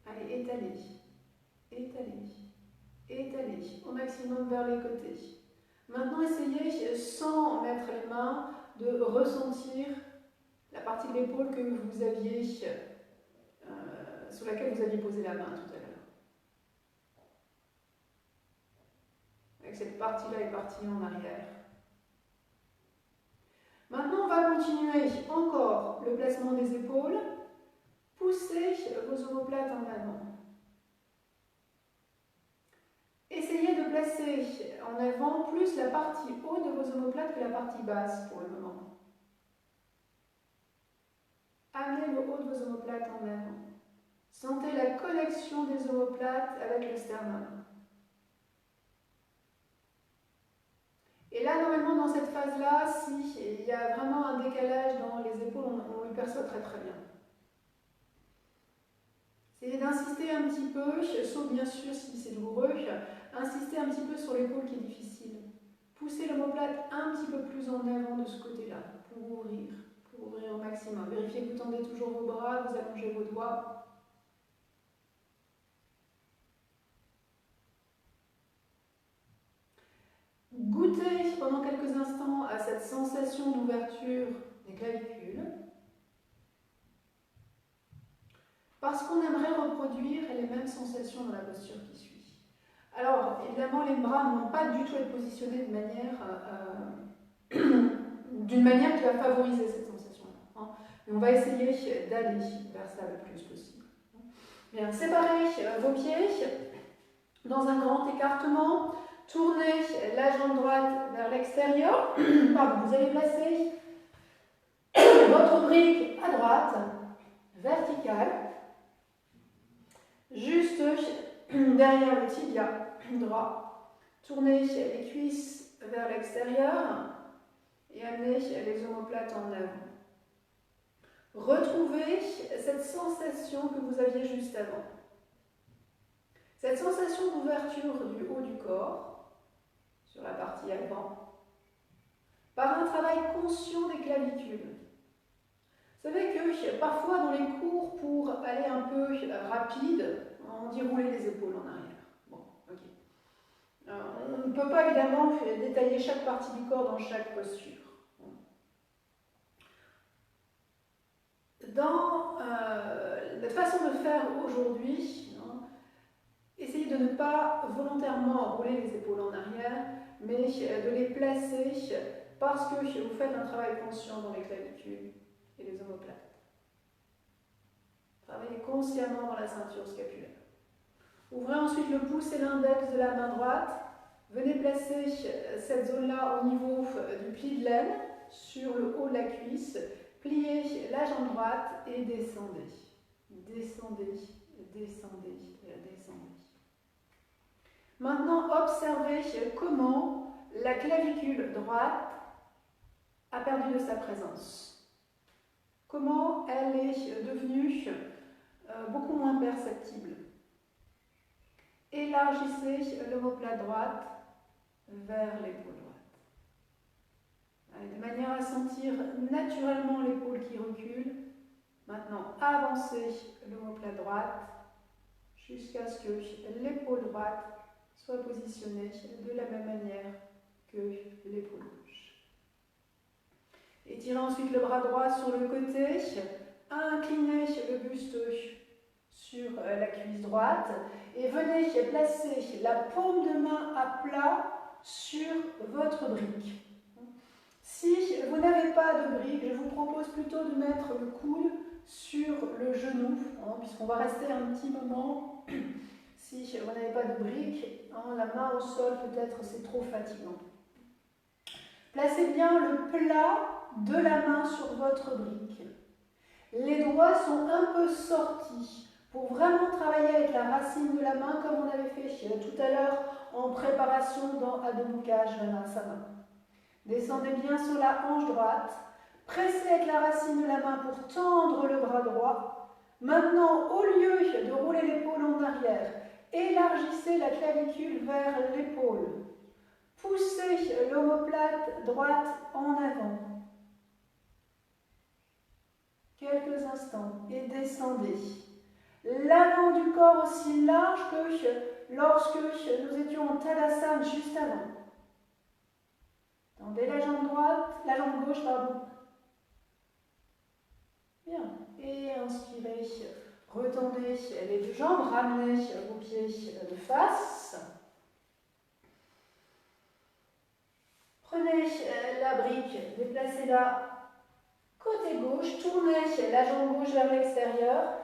Allez, étalez, étalez, étalez, au maximum vers les côtés. Maintenant, essayez, sans mettre les mains, de ressentir la partie de l'épaule que vous aviez, sur laquelle vous aviez posé la main tout à l'heure. Avec cette partie-là est partie en arrière. Maintenant, on va continuer encore le placement des épaules. Poussez vos omoplates en avant. déplacer en avant plus la partie haute de vos omoplates que la partie basse pour le moment. Amenez le haut de vos omoplates en avant. Sentez la connexion des omoplates avec le sternum. Et là, normalement, dans cette phase-là, s'il y a vraiment un décalage dans les épaules, on le perçoit très très bien. Essayez d'insister un petit peu, sauf bien sûr si c'est douloureux, insistez un petit peu sur l'épaule qui est difficile. Poussez l'omoplate un petit peu plus en avant de ce côté-là, pour ouvrir au maximum. Vérifiez que vous tendez toujours vos bras, vous allongez vos doigts. Goûtez pendant quelques instants à cette sensation d'ouverture des clavicules, parce qu'on aimerait reproduire les mêmes sensations dans la posture qui suit. Alors, évidemment, les bras ne vont pas du tout être positionnés d'une manière qui va favoriser cette sensation-là. Hein. Mais on va essayer d'aller vers ça le plus possible. Bien, séparez vos pieds dans un grand écartement. Tournez la jambe droite vers l'extérieur. Pardon, vous allez placer votre brique à droite, verticale, juste derrière le tibia droit. Tournez les cuisses vers l'extérieur et amenez les omoplates en avant. Retrouvez cette sensation que vous aviez juste avant. Cette sensation d'ouverture du haut du corps sur la partie avant, par un travail conscient des clavicules. Vous savez que parfois dans les cours, pour aller un peu rapide, on dit rouler les épaules en arrière. Bon, ok. On ne peut pas évidemment détailler chaque partie du corps dans chaque posture. Dans la façon de faire aujourd'hui, essayez de ne pas volontairement rouler les épaules en arrière, mais de les placer parce que vous faites un travail conscient dans les clavicules et les omoplates. Travaillez consciemment dans la ceinture scapulaire. Ouvrez ensuite le pouce et l'index de la main droite. Venez placer cette zone-là au niveau du pli de l'aine, sur le haut de la cuisse. Pliez la jambe droite et descendez. Descendez, descendez, descendez. Maintenant, observez comment la clavicule droite a perdu de sa présence. Comment elle est devenue beaucoup moins perceptible. Élargissez l'omoplate droite vers l'épaule droite. De manière à sentir naturellement l'épaule qui recule. Maintenant, avancez l'omoplate droite jusqu'à ce que l'épaule droite soit positionnée de la même manière que l'épaule gauche. Étirez ensuite le bras droit sur le côté, inclinez le buste sur la cuisse droite et venez placer la paume de main à plat sur votre brique. Si vous n'avez pas de brique, je vous propose plutôt de mettre le coude sur le genou, puisqu'on va rester un petit moment. Si vous n'avez pas de brique, la main au sol, peut-être c'est trop fatigant. Placez bien le plat de la main sur votre brique. Les doigts sont un peu sortis pour vraiment travailler avec la racine de la main comme on avait fait tout à l'heure en préparation dans Adho Mukha Svanasana. Descendez bien sur la hanche droite. Pressez avec la racine de la main pour tendre le bras droit. Maintenant, au lieu de rouler l'épaule en arrière, élargissez la clavicule vers l'épaule. Poussez l'omoplate droite en avant. Quelques instants et descendez. L'avant du corps aussi large que lorsque nous étions en Tadasana juste avant. Tendez la jambe gauche, pardon. Bien. Et inspirez. Retendez les deux jambes, ramenez vos pieds de face. Prenez la brique, déplacez-la côté gauche, tournez la jambe gauche vers l'extérieur.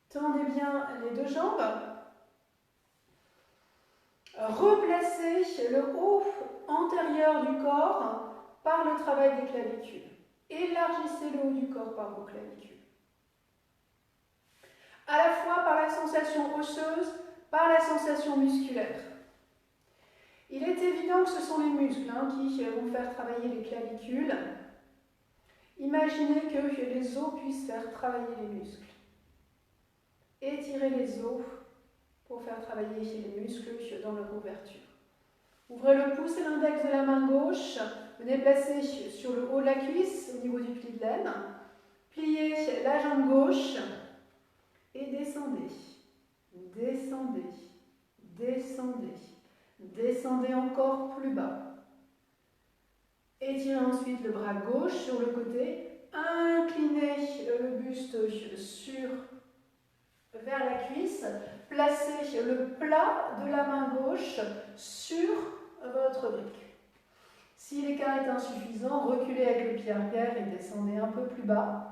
Tendez bien les deux jambes. Replacez le haut antérieur du corps par le travail des clavicules. Élargissez le haut du corps par vos clavicules. À la fois par la sensation osseuse, par la sensation musculaire. Il est évident que ce sont les muscles qui vont faire travailler les clavicules. Imaginez que les os puissent faire travailler les muscles. Étirez les os pour faire travailler les muscles dans leur ouverture. Ouvrez le pouce et l'index de la main gauche. Venez placer sur le haut de la cuisse, au niveau du pli de l'aine. Pliez la jambe gauche et descendez. Descendez. Descendez. Descendez encore plus bas. Étirez ensuite le bras gauche sur le côté. Inclinez le buste vers la cuisse. Placez le plat de la main gauche sur votre brique. Si l'écart est insuffisant, reculez avec le pied arrière et descendez un peu plus bas.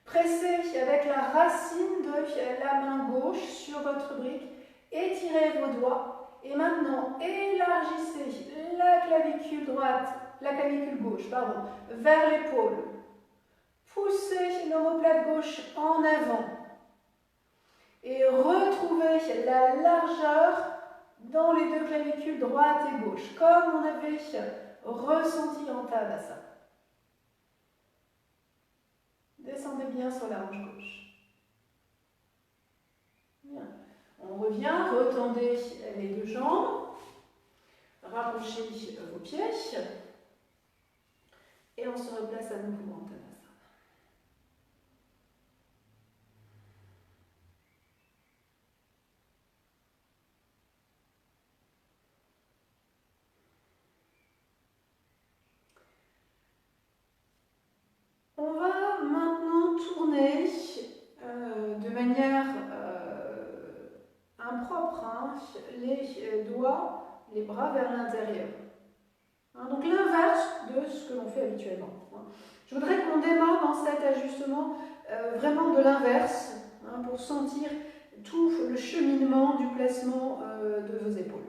Pressez avec la racine de la main gauche sur votre brique. Étirez vos doigts et maintenant élargissez la clavicule gauche, vers l'épaule. Poussez l'omoplate gauche en avant et retrouvez la largeur dans les deux clavicules droite et gauche, comme on avait ressenti en Tadasana. Descendez bien sur la hanche gauche. Bien. On revient, retendez les deux jambes, rapprochez vos pieds et on se replace à nouveau en Tadasana. On va maintenant tourner de manière impropre les doigts, les bras vers l'intérieur. Donc l'inverse de ce que l'on fait habituellement. Je voudrais qu'on démarre dans cet ajustement vraiment de l'inverse pour sentir tout le cheminement du placement de vos épaules.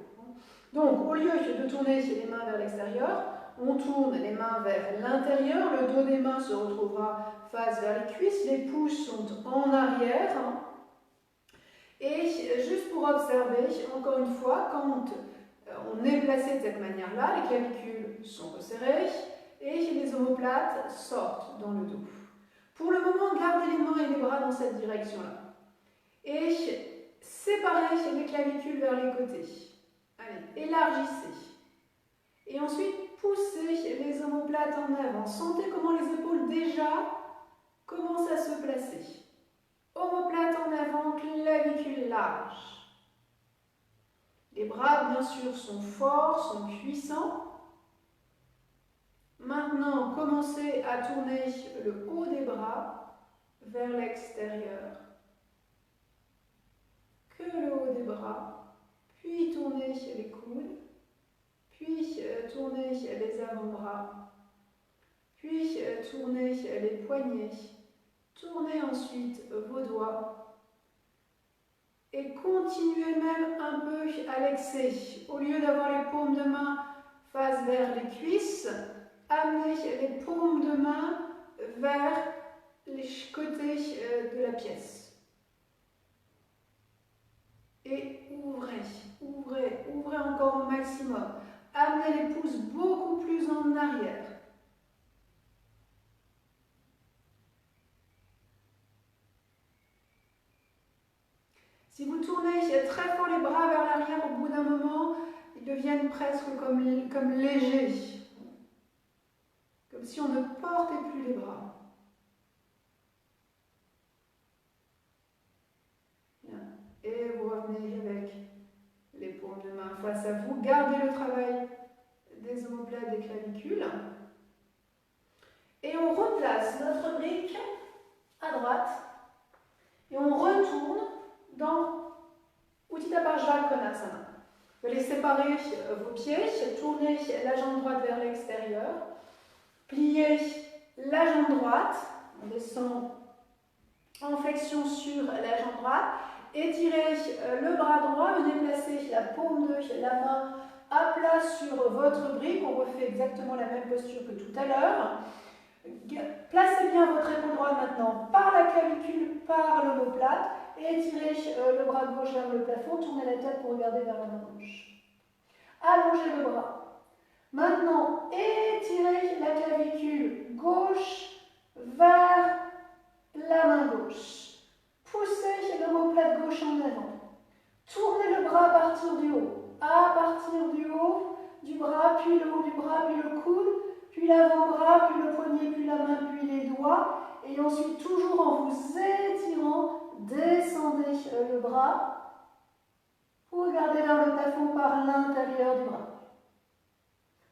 Donc au lieu de tourner les mains vers l'extérieur, on tourne les mains vers l'intérieur, le dos des mains se retrouvera face vers les cuisses, les pouces sont en arrière. Et juste pour observer, encore une fois, quand on est placé de cette manière-là, les clavicules sont resserrées et les omoplates sortent dans le dos. Pour le moment, gardez les mains et les bras dans cette direction-là. Et séparez les clavicules vers les côtés. Allez, élargissez. Et ensuite, poussez les omoplates en avant. Sentez comment les épaules déjà commencent à se placer. Omoplate en avant, clavicule large. Les bras, bien sûr, sont forts, sont puissants. Maintenant, commencez à tourner le haut des bras vers l'extérieur. Que le haut des bras, puis tournez les coudes, puis tournez les avant-bras, puis tournez les poignets, tournez ensuite vos doigts et continuez même un peu à l'excès. Au lieu d'avoir les paumes de main face vers les cuisses, amenez les paumes de main vers les côtés de la pièce. Et ouvrez, ouvrez, ouvrez encore au maximum. Amenez les pouces beaucoup plus en arrière. Si vous tournez très fort les bras vers l'arrière, au bout d'un moment, ils deviennent presque comme légers. Comme si on ne portait plus les bras. Bien. Et vous revenez avec les paumes de main face à vous. Gardez le travail des omoplates, des clavicules. Et on replace notre brique à droite. Et on retourne dans Utthita Bhajan Konasana. Vous allez séparer vos pieds, tourner la jambe droite vers l'extérieur, plier la jambe droite, on descend en flexion sur la jambe droite, Étirez le bras droit, venez placer la paume de la main à plat sur votre brique. On refait exactement la même posture que tout à l'heure. Placez bien votre épaule droite maintenant par la clavicule, par l'omoplate. Et étirez le bras gauche vers le plafond. Tournez la tête pour regarder vers la main gauche. Allongez le bras. Maintenant, étirez la clavicule gauche vers la main gauche. Poussez l'omoplate gauche en avant. Tournez le bras à partir du haut. À partir du haut du bras, puis le haut du bras, puis le coude, puis l'avant-bras, puis le poignet, puis la main, puis les doigts. Et ensuite, toujours en vous étirant, descendez le bras pour regarder vers le plafond par l'intérieur du bras.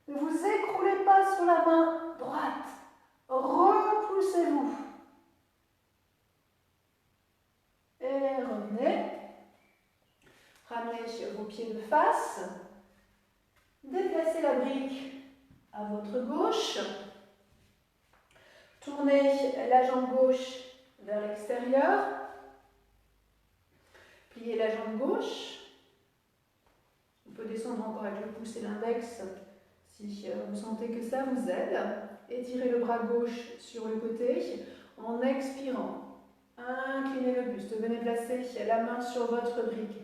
Ne vous écroulez pas sur la main droite. Repoussez-vous. Et revenez. Ramenez vos pieds de face. Déplacez la brique à votre gauche. Tournez la jambe gauche vers l'extérieur. Pliez la jambe gauche. On peut descendre encore avec le pouce et l'index si vous sentez que ça vous aide. Étirez le bras gauche sur le côté en expirant. Inclinez le buste. Venez placer la main sur votre brique.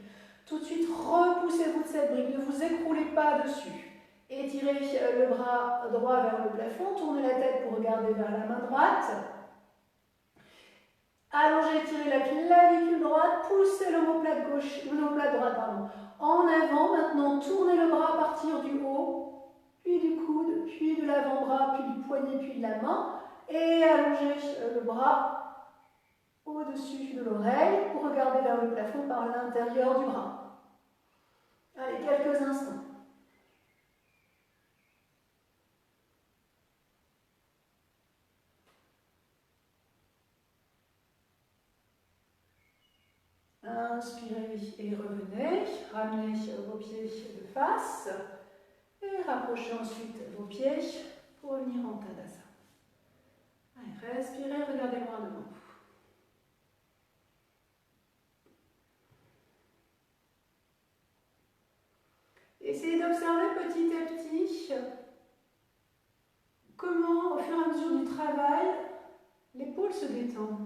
Tout de suite, repoussez-vous de cette brique. Ne vous écroulez pas dessus. Étirez le bras droit vers le plafond. Tournez la tête pour regarder vers la main droite. Allongez, étirez la clavicule droite. Poussez l'omoplate gauche, l'omoplate droite, pardon, en avant. Maintenant, tournez le bras à partir du haut, puis du coude, puis de l'avant-bras, puis du poignet, puis de la main. Et allongez le bras au-dessus de l'oreille pour regarder vers le plafond par l'intérieur du bras. Allez, quelques instants. Inspirez et revenez. Ramenez vos pieds de face et rapprochez ensuite vos pieds pour revenir en Tadasana. Allez, respirez, regardez-moi devant vous. Essayez d'observer petit à petit comment, au fur et à mesure du travail, l'épaule se détend.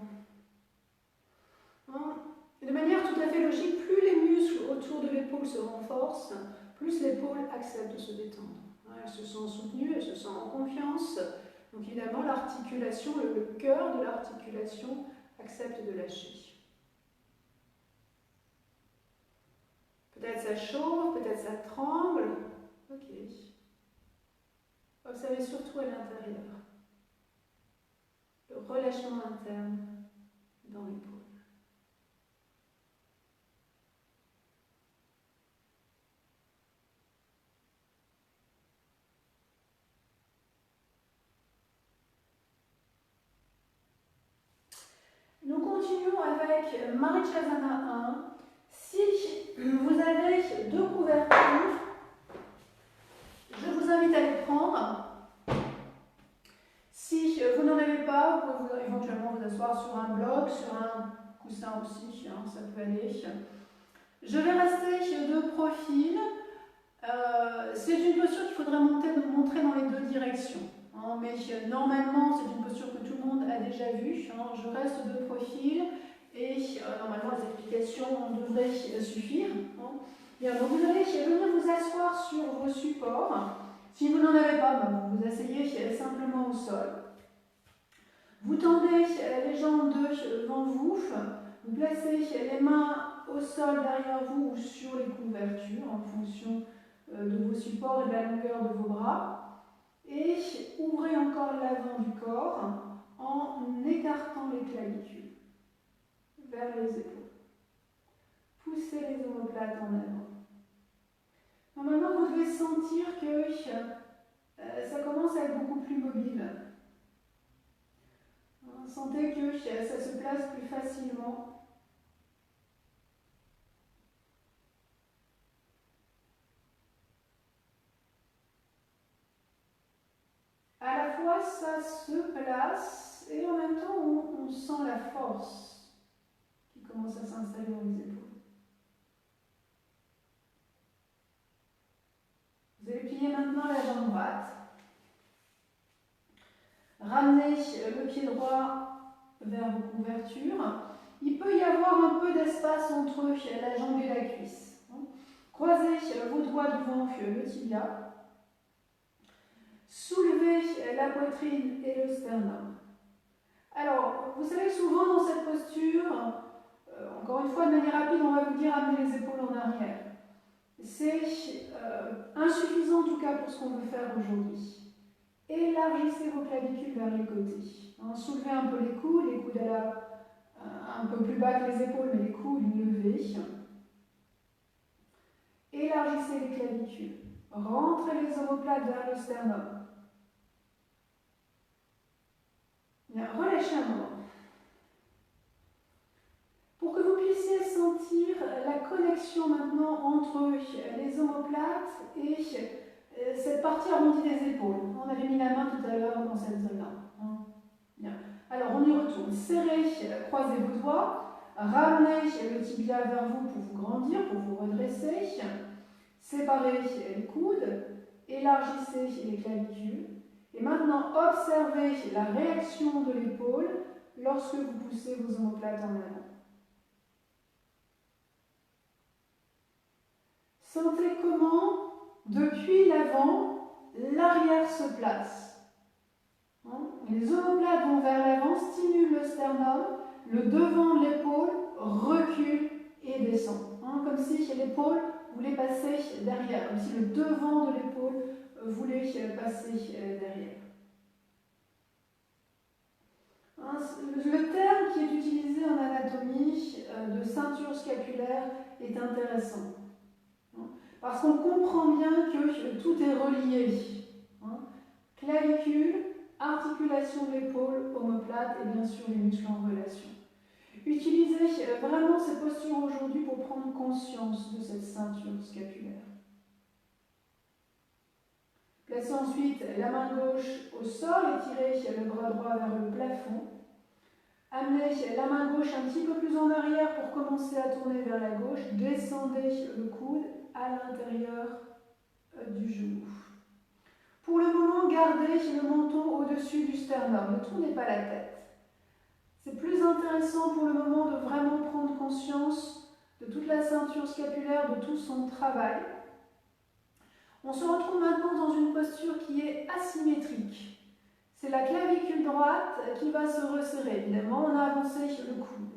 De manière tout à fait logique, plus les muscles autour de l'épaule se renforcent, plus l'épaule accepte de se détendre. Elle se sent soutenue, elle se sent en confiance. Donc évidemment, l'articulation, le cœur de l'articulation accepte de lâcher. Peut-être ça chauffe, peut-être ça tremble. Ok. Observez surtout à l'intérieur le relâchement interne dans l'épaule. Nous continuons avec Marichyasana 1. Si vous avez deux couvertures, je vous invite à les prendre. Si vous n'en avez pas, vous pouvez éventuellement vous asseoir sur un bloc, sur un coussin aussi, ça peut aller. Je vais rester de profil. C'est une posture qu'il faudrait montrer dans les deux directions. Mais normalement, c'est une posture que tout le monde a déjà vue. Je reste de profil et normalement, les explications devraient suffire. Bien, donc vous allez venir vous asseoir sur vos supports. Si vous n'en avez pas, vous vous asseyez simplement au sol. Vous tendez les jambes devant vous. Vous placez les mains au sol derrière vous ou sur les couvertures en fonction de vos supports et de la longueur de vos bras. Et ouvrez encore l'avant du corps en écartant les clavicules vers les épaules. Poussez les omoplates en avant. Normalement, vous devez sentir que ça commence à être beaucoup plus mobile. Sentez que ça se place plus facilement. À la fois, ça se place et en même temps, on sent la force qui commence à s'installer dans les épaules. Vous allez plier maintenant la jambe droite. Ramenez le pied droit vers vos couvertures. Il peut y avoir un peu d'espace entre la jambe et la cuisse. Croisez vos doigts devant le tibia. Soulevez la poitrine et le sternum. Alors, vous savez, souvent dans cette posture, encore une fois de manière rapide, on va vous dire amener les épaules en arrière. C'est insuffisant en tout cas pour ce qu'on veut faire aujourd'hui. Élargissez vos clavicules vers les côtés. Soulevez un peu les coudes un peu plus bas que les épaules, mais les coudes levés. Élargissez les clavicules. Rentrez les omoplates vers le sternum. Bien, relâchez un moment. Pour que vous puissiez sentir la connexion maintenant entre les omoplates et cette partie arrondie des épaules. On avait mis la main tout à l'heure dans cette zone-là. Bien. Alors on y retourne. Serrez, croisez vos doigts. Ramenez le tibia vers vous pour vous grandir, pour vous redresser. Séparez les coudes. Élargissez les clavicules. Et maintenant, observez la réaction de l'épaule lorsque vous poussez vos omoplates en avant. Sentez comment, depuis l'avant, l'arrière se place. Les omoplates vont vers l'avant, stimulent le sternum, le devant de l'épaule recule et descend. Comme si l'épaule voulait passer derrière, comme si le devant de l'épaule voulait passer derrière. Le terme qui est utilisé en anatomie de ceinture scapulaire est intéressant. Parce qu'on comprend bien que tout est relié. Clavicule, articulation de l'épaule, omoplate et bien sûr les muscles en relation. Utilisez vraiment ces postures aujourd'hui pour prendre conscience de cette ceinture scapulaire. Placez ensuite la main gauche au sol, étirez le bras droit vers le plafond. Amenez la main gauche un petit peu plus en arrière pour commencer à tourner vers la gauche. Descendez le coude à l'intérieur du genou. Pour le moment, gardez le menton au-dessus du sternum. Ne tournez pas la tête. C'est plus intéressant pour le moment de vraiment prendre conscience de toute la ceinture scapulaire, de tout son travail. On se retrouve maintenant dans une posture qui est asymétrique. C'est la clavicule droite qui va se resserrer. Évidemment, on a avancé le coude.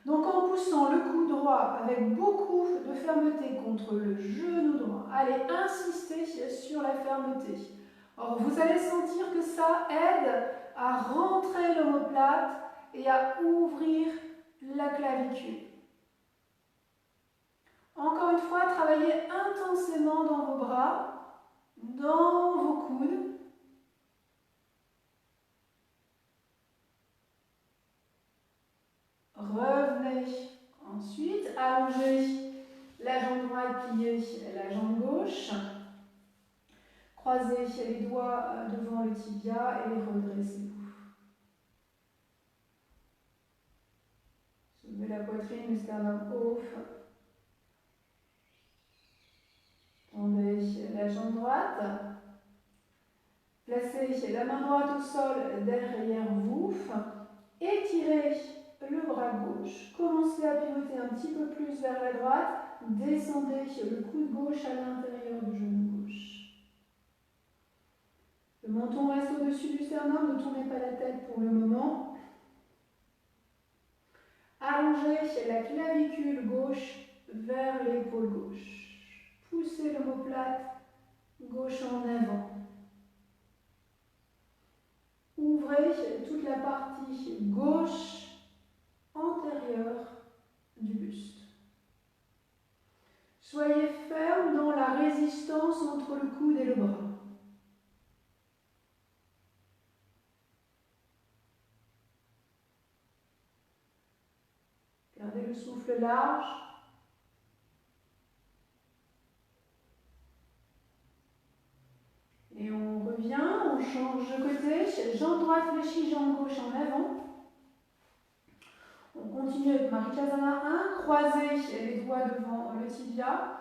Donc en poussant le coude droit avec beaucoup de fermeté contre le genou droit, allez insister sur la fermeté. Or, vous allez sentir que ça aide à rentrer l'omoplate et à ouvrir la clavicule. Encore une fois, travaillez intensément dans vos bras, dans vos coudes. Revenez ensuite, allongez la jambe droite, pliez la jambe gauche. Croisez les doigts devant le tibia et redressez-vous. Soulevez la poitrine, le sternum haut. Tendez la jambe droite. Placez la main droite au sol derrière vous. Étirez le bras gauche. Commencez à pivoter un petit peu plus vers la droite. Descendez le coude gauche à l'intérieur du genou gauche. Le menton reste au-dessus du sternum, ne tournez pas la tête pour le moment. Allongez la clavicule gauche vers l'épaule gauche. Poussez l'omoplate gauche en avant. Ouvrez toute la partie gauche antérieure du buste. Soyez ferme dans la résistance entre le coude et le bras. Gardez le souffle large. Et on revient, on change de côté. Jambe droite fléchie, jambe gauche en avant. On continue avec Maricasana 1. Croisez les doigts devant le tibia.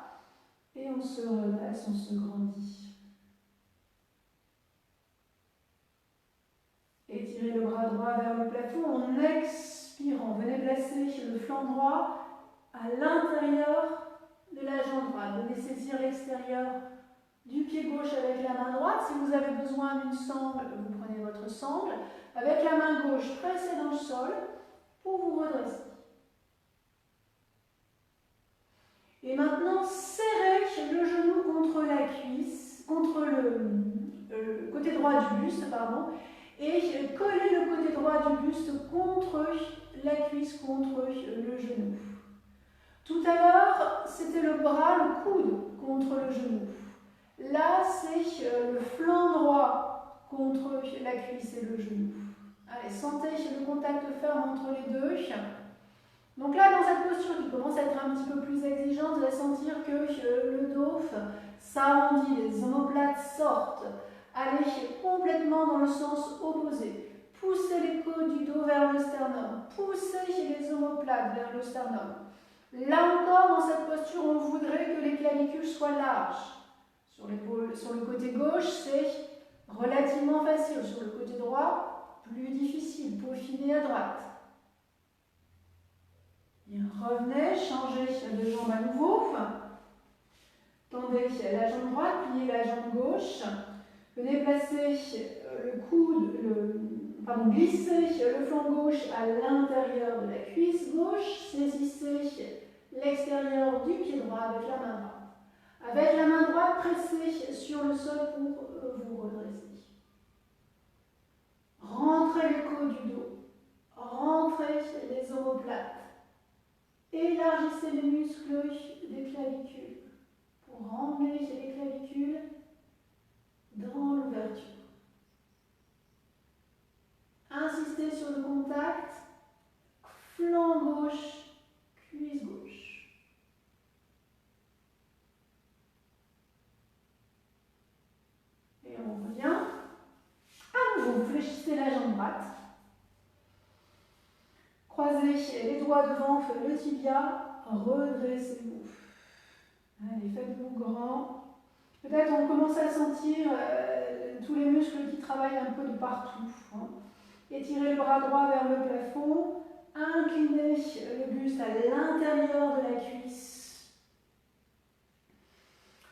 Et on se redresse, on se grandit. Étirez le bras droit vers le plafond en expirant. Venez placer le flanc droit à l'intérieur de la jambe droite. Venez saisir l'extérieur du pied gauche avec la main droite. Si vous avez besoin d'une sangle, vous prenez votre sangle. Avec la main gauche, pressez dans le sol pour vous redresser. Et maintenant, serrez le genou contre la cuisse, contre le côté droit du buste, pardon, et collez le côté droit du buste contre la cuisse, contre le genou. Tout à l'heure, c'était le bras, le coude contre le genou. Là, c'est le flanc droit contre la cuisse et le genou. Allez, sentez le contact ferme entre les deux. Donc là, dans cette posture qui commence à être un petit peu plus exigeante, vous allez sentir que le dos s'arrondit, les omoplates sortent. Allez complètement dans le sens opposé. Poussez les côtes du dos vers le sternum. Poussez les omoplates vers le sternum. Là encore, dans cette posture, on voudrait que les clavicules soient larges. Sur le côté gauche, c'est relativement facile. Sur le côté droit, plus difficile. Peaufinez à droite. Bien, revenez, changez de jambe à nouveau. Tendez la jambe droite, pliez la jambe gauche. Venez placer le coude, glissez le flanc gauche à l'intérieur de la cuisse gauche. Saisissez l'extérieur du pied droit avec la main droite. Avec la main droite, pressez sur le sol pour vous redresser. Rentrez les côtes du dos. Rentrez les omoplates. Élargissez les muscles des clavicules pour ramener les clavicules dans l'ouverture. Insistez sur le contact, flanc gauche, cuisse gauche. Et on revient. À nouveau, vous fléchissez la jambe droite. Croisez les doigts devant, le tibia, redressez-vous. Allez, faites-vous grand. Peut-être on commence à sentir tous les muscles qui travaillent un peu de partout. Étirez le bras droit vers le plafond. Inclinez le buste à l'intérieur de la cuisse.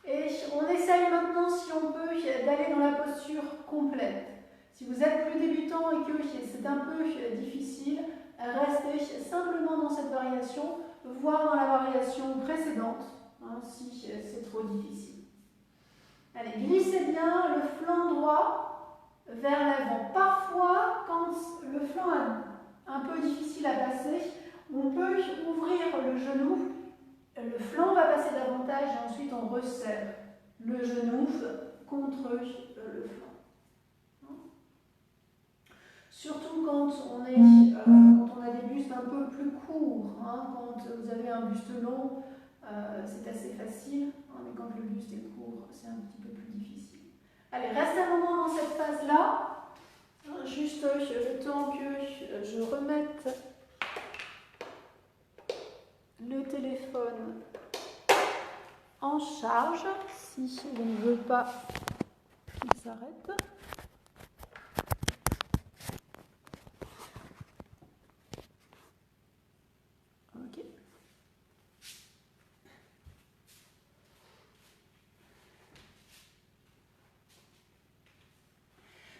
Et on essaye maintenant, si on peut, d'aller dans la posture complète. Si vous êtes plus débutant et que c'est un peu difficile, restez simplement dans cette variation, voire dans la variation précédente, si c'est trop difficile. Allez, glissez bien le flanc droit vers l'avant. Parfois, quand le flanc est un peu difficile à passer, on peut ouvrir le genou, le flanc va passer davantage et ensuite on resserre le genou contre le flanc. Surtout quand on a des bustes un peu plus courts, quand vous avez un buste long, c'est assez facile, mais quand le buste est court, c'est un petit peu plus difficile. Allez, restez un moment dans cette phase-là, juste le temps que je remette le téléphone en charge, si je ne veux pas qu'il s'arrête.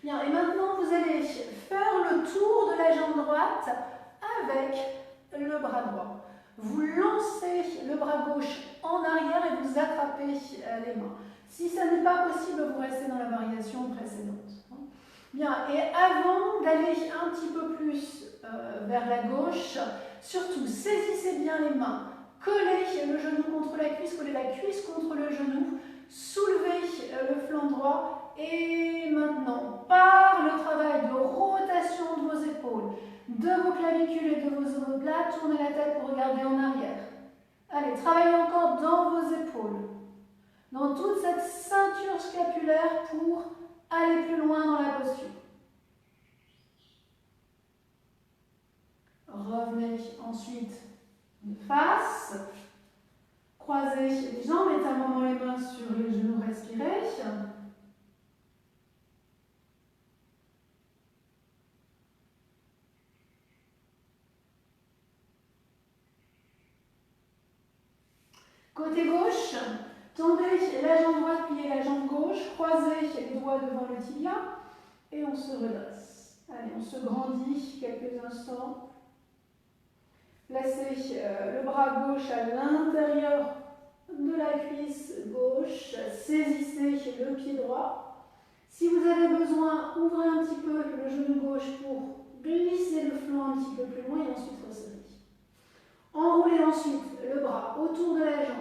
Bien, et maintenant vous allez faire le tour de la jambe droite avec le bras droit. Vous lancez le bras gauche en arrière et vous attrapez les mains. Si ça n'est pas possible, vous restez dans la variation précédente. Bien, et avant d'aller un petit peu plus vers la gauche, surtout saisissez bien les mains. Collez le genou contre la cuisse, collez la cuisse contre le genou, soulevez le flanc droit. Et maintenant, par le travail de rotation de vos épaules, de vos clavicules et de vos omoplates, tournez la tête pour regarder en arrière. Allez, travaillez encore dans vos épaules, dans toute cette ceinture scapulaire pour aller plus loin dans la posture. Revenez ensuite de face, croisez les jambes, mettez un moment les mains sur les genoux, respirez. Côté gauche, tendez la jambe droite, pliez la jambe gauche, croisez les doigts devant le tibia et on se redresse. Allez, on se grandit quelques instants. Placez le bras gauche à l'intérieur de la cuisse gauche, saisissez le pied droit. Si vous avez besoin, ouvrez un petit peu le genou gauche pour glisser le flanc un petit peu plus loin et ensuite resserrez. Enroulez ensuite le bras autour de la jambe,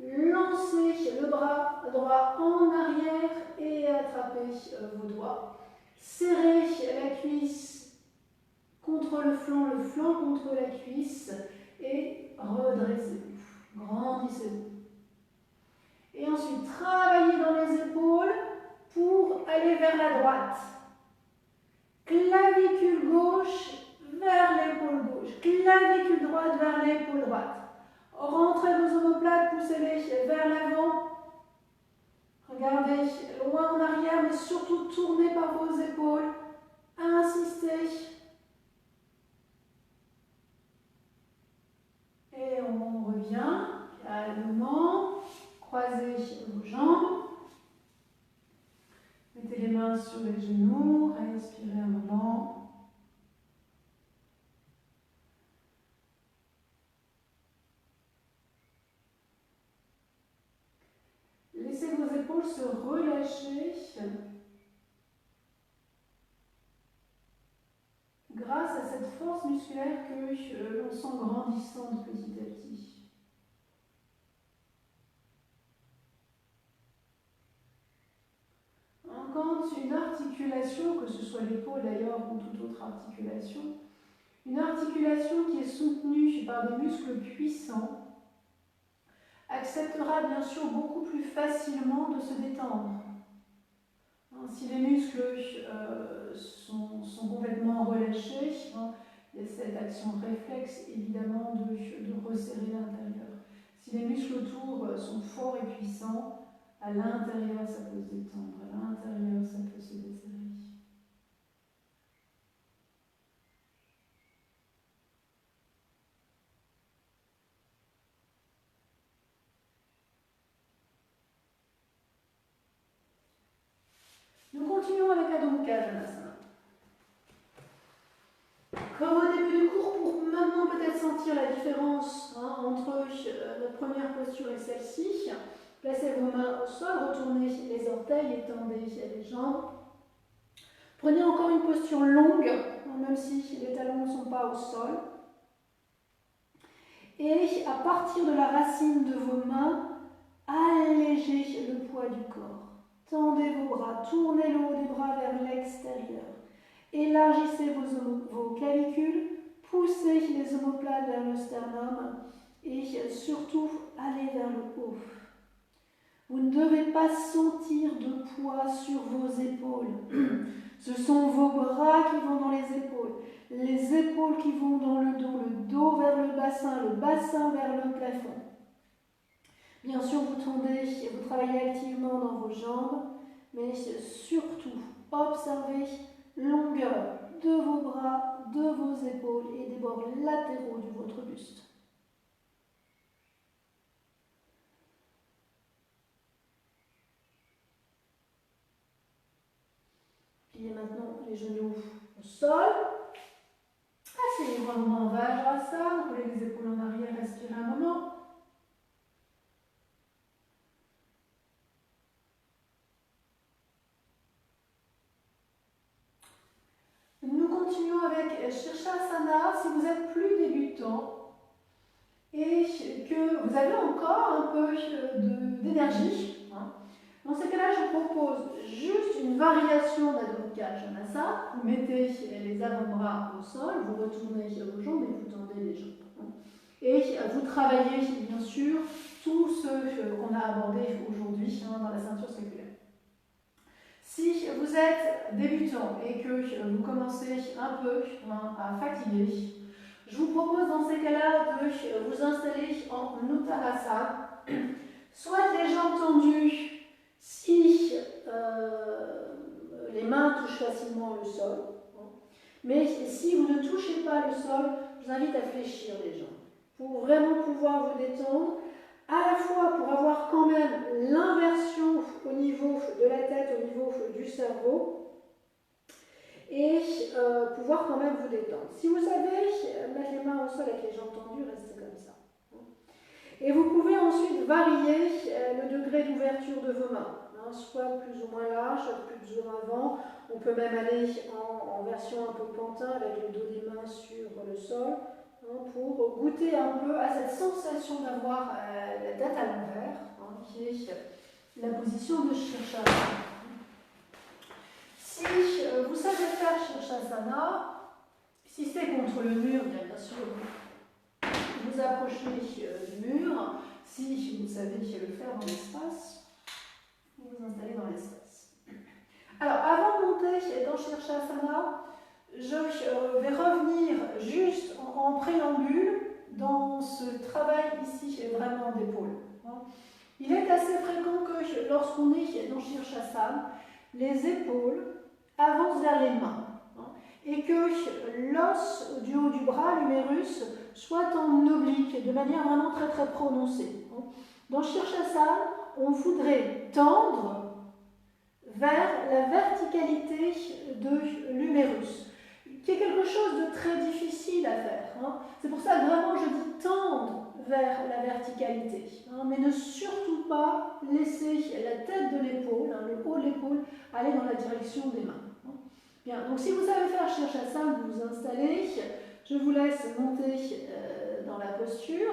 lancez le bras droit en arrière et attrapez vos doigts. Serrez la cuisse contre le flanc contre la cuisse et redressez-vous, grandissez-vous. Et ensuite, travaillez dans les épaules pour aller vers la droite. Clavicule gauche vers l'épaule gauche, clavicule droite vers l'épaule droite. Rentrez vos omoplates, poussez-les vers l'avant. Regardez loin en arrière, mais surtout tournez par vos épaules. Insistez. Et on revient calmement. Croisez vos jambes. Mettez les mains sur les genoux. Respirez un moment. Laissez vos épaules se relâcher grâce à cette force musculaire que l'on sent grandissante petit à petit. Quand une articulation, que ce soit l'épaule d'ailleurs ou toute autre articulation, une articulation qui est soutenue par des muscles puissants, acceptera bien sûr beaucoup plus facilement de se détendre. Si les muscles sont complètement relâchés, il y a cette action réflexe évidemment de resserrer l'intérieur. Si les muscles autour sont forts et puissants, à l'intérieur ça peut se détendre, à l'intérieur ça peut se desserrer. Nous continuons avec Adho Mukha Janasana. Comme au début du cours, pour maintenant peut-être sentir la différence entre notre première posture et celle-ci, placez vos mains au sol, retournez les orteils, étendez les jambes. Prenez encore une posture longue, même si les talons ne sont pas au sol. Et à partir de la racine de vos mains, allégez le poids du corps. Tendez vos bras, tournez le haut des bras vers l'extérieur. Élargissez vos clavicules, poussez les omoplates vers le sternum et surtout allez vers le haut. Vous ne devez pas sentir de poids sur vos épaules. Ce sont vos bras qui vont dans les épaules qui vont dans le dos vers le bassin vers le plafond. Bien sûr, vous travaillez activement dans vos jambes, mais surtout, observez longueur de vos bras, de vos épaules et des bords latéraux de votre buste. Pliez maintenant les genoux au sol. Asseyez-vous un moment en Vajrasana, roulez les épaules en arrière, respirez un moment. Nous continuons avec Shirshasana. Si vous êtes plus débutant et que vous avez encore un peu d'énergie, dans ce cas-là, je vous propose juste une variation d'Adho Mukha Janasana. Vous mettez les avant-bras au sol, vous retournez vos jambes et vous tendez les jambes. Et vous travaillez bien sûr tout ce qu'on a abordé aujourd'hui dans la ceinture scapulaire. Si vous êtes débutant et que vous commencez un peu à fatiguer, je vous propose dans ces cas-là de vous installer en Uttanasana, soit les jambes tendues si les mains touchent facilement le sol, mais si vous ne touchez pas le sol, je vous invite à fléchir les jambes pour vraiment pouvoir vous détendre. à la fois pour avoir quand même l'inversion au niveau de la tête, au niveau du cerveau, et pouvoir quand même vous détendre. Si vous savez mettre les mains au sol avec les jambes tendues, restez comme ça. Et vous pouvez ensuite varier le degré d'ouverture de vos mains, hein, soit plus ou moins large, soit plus ou moins avant. On peut même aller en version un peu pantin avec le dos des mains sur le sol, hein, pour goûter un peu à cette sensation d'avoir la tête à l'envers, hein, qui est la position de Shirshasana. Si vous savez faire Shirshasana, si c'est contre le mur, bien sûr, vous approchez du mur. Si vous savez le faire dans l'espace, vous vous installez dans l'espace. Alors, avant de monter dans Shirshasana, je vais revenir juste en préambule dans ce travail ici vraiment d'épaule. Il est assez fréquent que lorsqu'on est dans Shirshasana, les épaules avancent vers les mains et que l'os du haut du bras, l'humérus, soit en oblique, de manière vraiment très très prononcée. Dans Shirshasana, on voudrait tendre vers la verticalité de l'humérus, qui est quelque chose de très difficile à faire. C'est pour ça que vraiment je dis tendre vers la verticalité, mais ne surtout pas laisser la tête de l'épaule, le haut de l'épaule, aller dans la direction des mains. Bien, donc si vous savez faire Shirshasana, vous vous installez, je vous laisse monter dans la posture.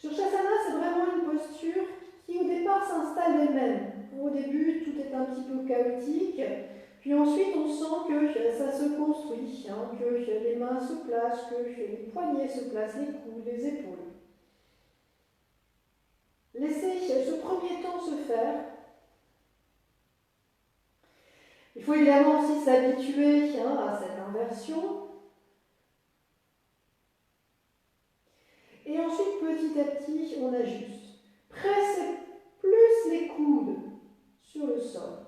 Shirshasana, c'est vraiment une posture qui au départ s'installe d'elle-même. Au début, tout est un petit peu chaotique, puis ensuite on sent que ça se construit, que les mains se placent, que les poignets se placent, les coudes, les épaules. Laissez ce premier temps se faire. Il faut évidemment aussi s'habituer à cette inversion. Et ensuite, petit à petit, on ajuste. Pressez plus les coudes sur le sol.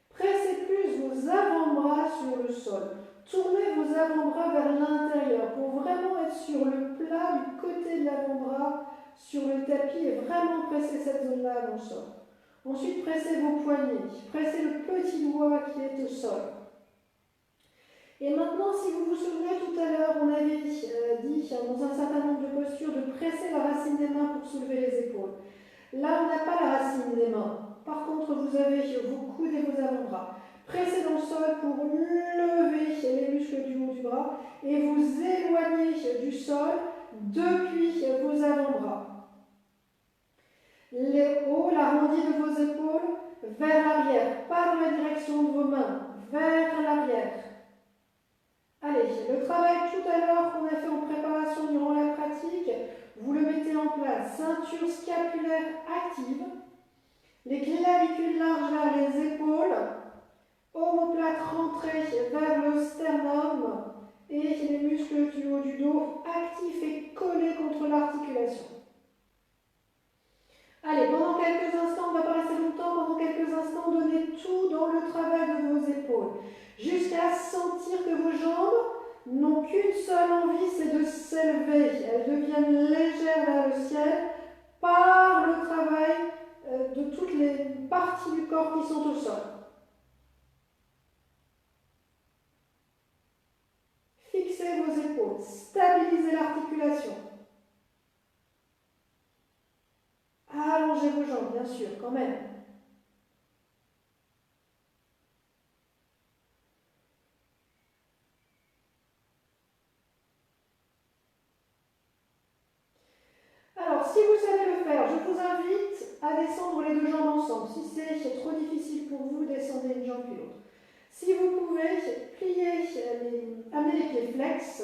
Pressez plus vos avant-bras sur le sol. Tournez vos avant-bras vers l'intérieur pour vraiment être sur le plat du côté de l'avant-bras sur le tapis et vraiment presser cette zone-là dans le sol. Ensuite, pressez vos poignets. Pressez le petit doigt qui est au sol. Et maintenant, si vous vous souvenez, tout à l'heure, on avait dit dans un certain nombre de postures de presser la racine des mains pour soulever les épaules. Là, on n'a pas la racine des mains. Par contre, vous avez vos coudes et vos avant-bras. Pressez dans le sol pour lever les muscles du haut du bras et vous éloigner du sol depuis vos avant-bras. Le haut, l'arrondi de vos épaules vers l'arrière, pas dans la direction de vos mains, vers l'arrière. Allez, le travail tout à l'heure qu'on a fait en préparation durant la pratique, vous le mettez en place. Ceinture scapulaire active, les clavicules larges vers les épaules, omoplate rentrée vers le sternum et les muscles du haut du dos actifs et collés contre l'articulation. Allez, pendant quelques instants, on ne va pas rester longtemps, pendant quelques instants, donnez tout dans le travail de vos épaules, jusqu'à sentir que vos jambes n'ont qu'une seule envie, c'est de s'élever. Elles deviennent légères vers le ciel par le travail de toutes les parties du corps qui sont au sol. Fixez vos épaules, stabilisez l'articulation. Allongez vos jambes, bien sûr, quand même. Alors, si vous savez le faire, je vous invite à descendre les deux jambes ensemble. Si c'est trop difficile pour vous, descendez une jambe puis l'autre. Si vous pouvez, amenez les pieds flex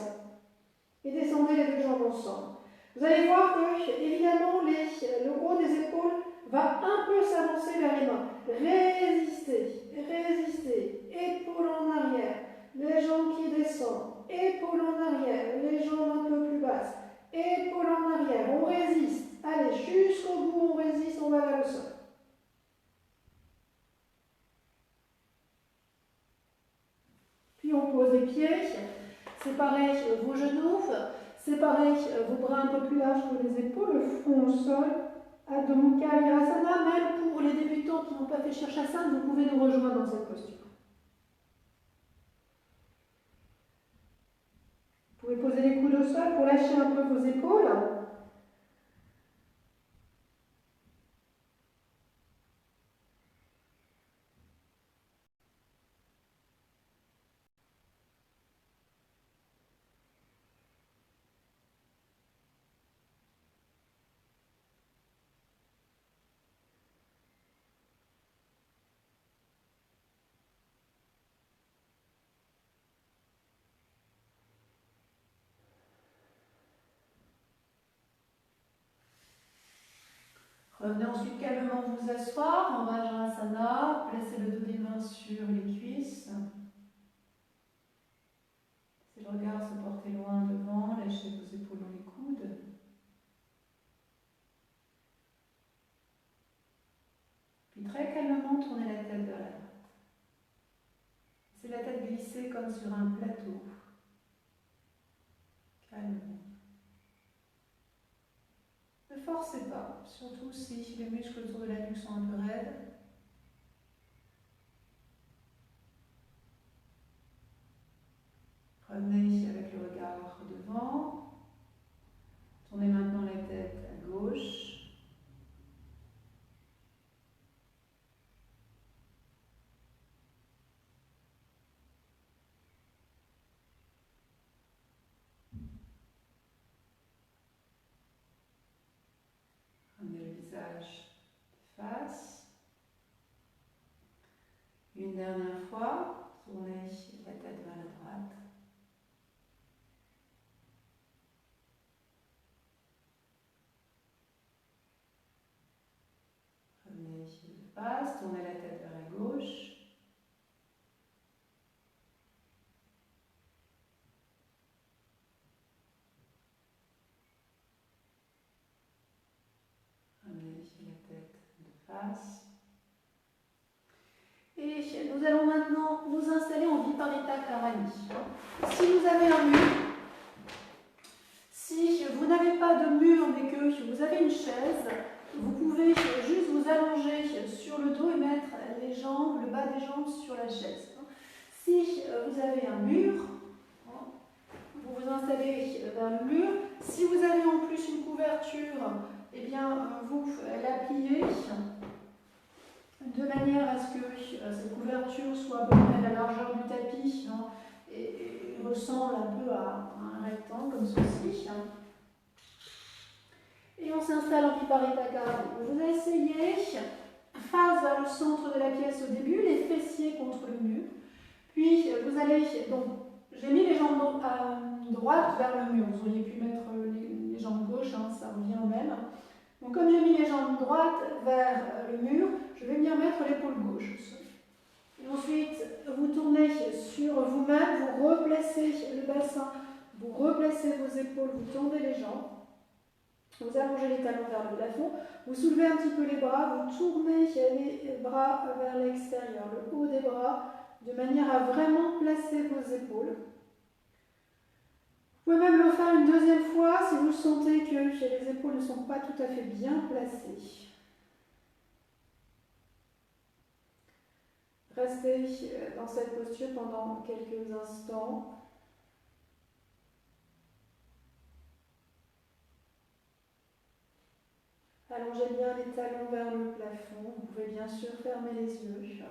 et descendez les deux jambes ensemble. Vous allez voir que, évidemment, le haut des épaules va un peu s'avancer vers les mains. Résistez, résistez, épaules en arrière, les jambes qui descendent. épaule en arrière, les jambes un peu plus basses, épaule en arrière, on résiste. Allez, jusqu'au bout, on résiste, on va vers le sol. Puis on pose les pieds, séparez vos genoux, séparez vos bras un peu plus larges que les épaules, le front au sol. Adho Mukha Virasana, même pour les débutants qui n'ont pas fait Shirshasana, vous pouvez nous rejoindre dans cette posture. Vous pouvez poser les coudes au sol pour lâcher un peu vos épaules. Revenez ensuite calmement vous asseoir en Vajrasana. Placez le dos des mains sur les cuisses. Laissez le regard se porter loin devant. Lâchez vos épaules dans les coudes. Puis très calmement, tournez la tête vers la droite. Laissez la tête glisser comme sur un plateau. Calmement. Ne forcez pas, surtout si les muscles autour de la nuque sont un peu raides. Revenez avec le regard devant. Tournez maintenant la tête à gauche. Ramenez le visage de face. Une dernière fois, tournez la tête vers la droite. Ramenez de face, tournez la tête vers la gauche. Ramenez la tête de face. Et nous allons maintenant nous installer en Viparita Karani. Si vous avez un mur, si vous n'avez pas de mur mais que vous avez une chaise, vous pouvez juste vous allonger sur le dos et mettre les jambes, le bas des jambes sur la chaise. Si vous avez un mur, vous vous installez vers le mur. Si vous avez en plus une couverture, eh bien vous la pliez de manière à ce que cette couverture soit à peu près la largeur du tapis et ressemble un peu à un rectangle comme ceci. Et on s'installe en Viparita Karani. Vous asseyez face vers le centre de la pièce au début, les fessiers contre le mur. Puis vous allez, donc j'ai mis les jambes droites vers le mur. Vous auriez pu mettre les jambes gauches, ça revient au même. Donc comme j'ai mis les jambes droites vers le mur, je vais venir mettre l'épaule gauche au sol. Et ensuite, vous tournez sur vous-même, vous replacez le bassin, vous replacez vos épaules, vous tendez les jambes. Vous allongez les talons vers le plafond, vous soulevez un petit peu les bras, vous tournez les bras vers l'extérieur, le haut des bras, de manière à vraiment placer vos épaules. Vous pouvez même le faire une deuxième fois si vous sentez que les épaules ne sont pas tout à fait bien placées. Restez dans cette posture pendant quelques instants. Allongez bien les talons vers le plafond. Vous pouvez bien sûr fermer les yeux.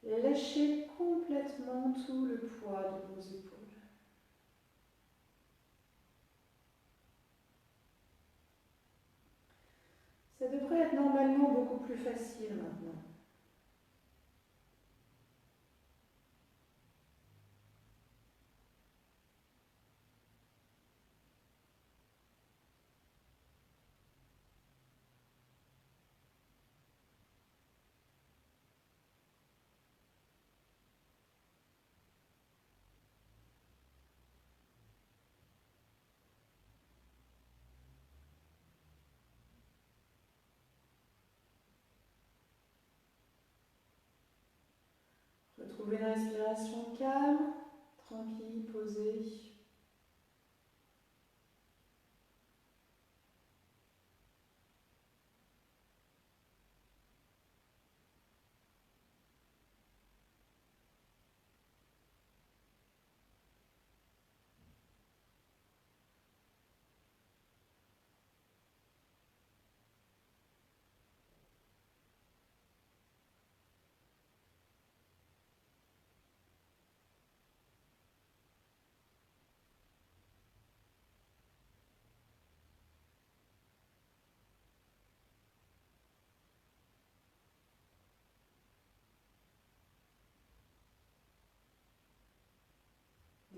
Et lâchez complètement tout le poids de vos épaules. Ça devrait être normalement beaucoup plus facile maintenant. Trouvez une respiration calme, tranquille, posée.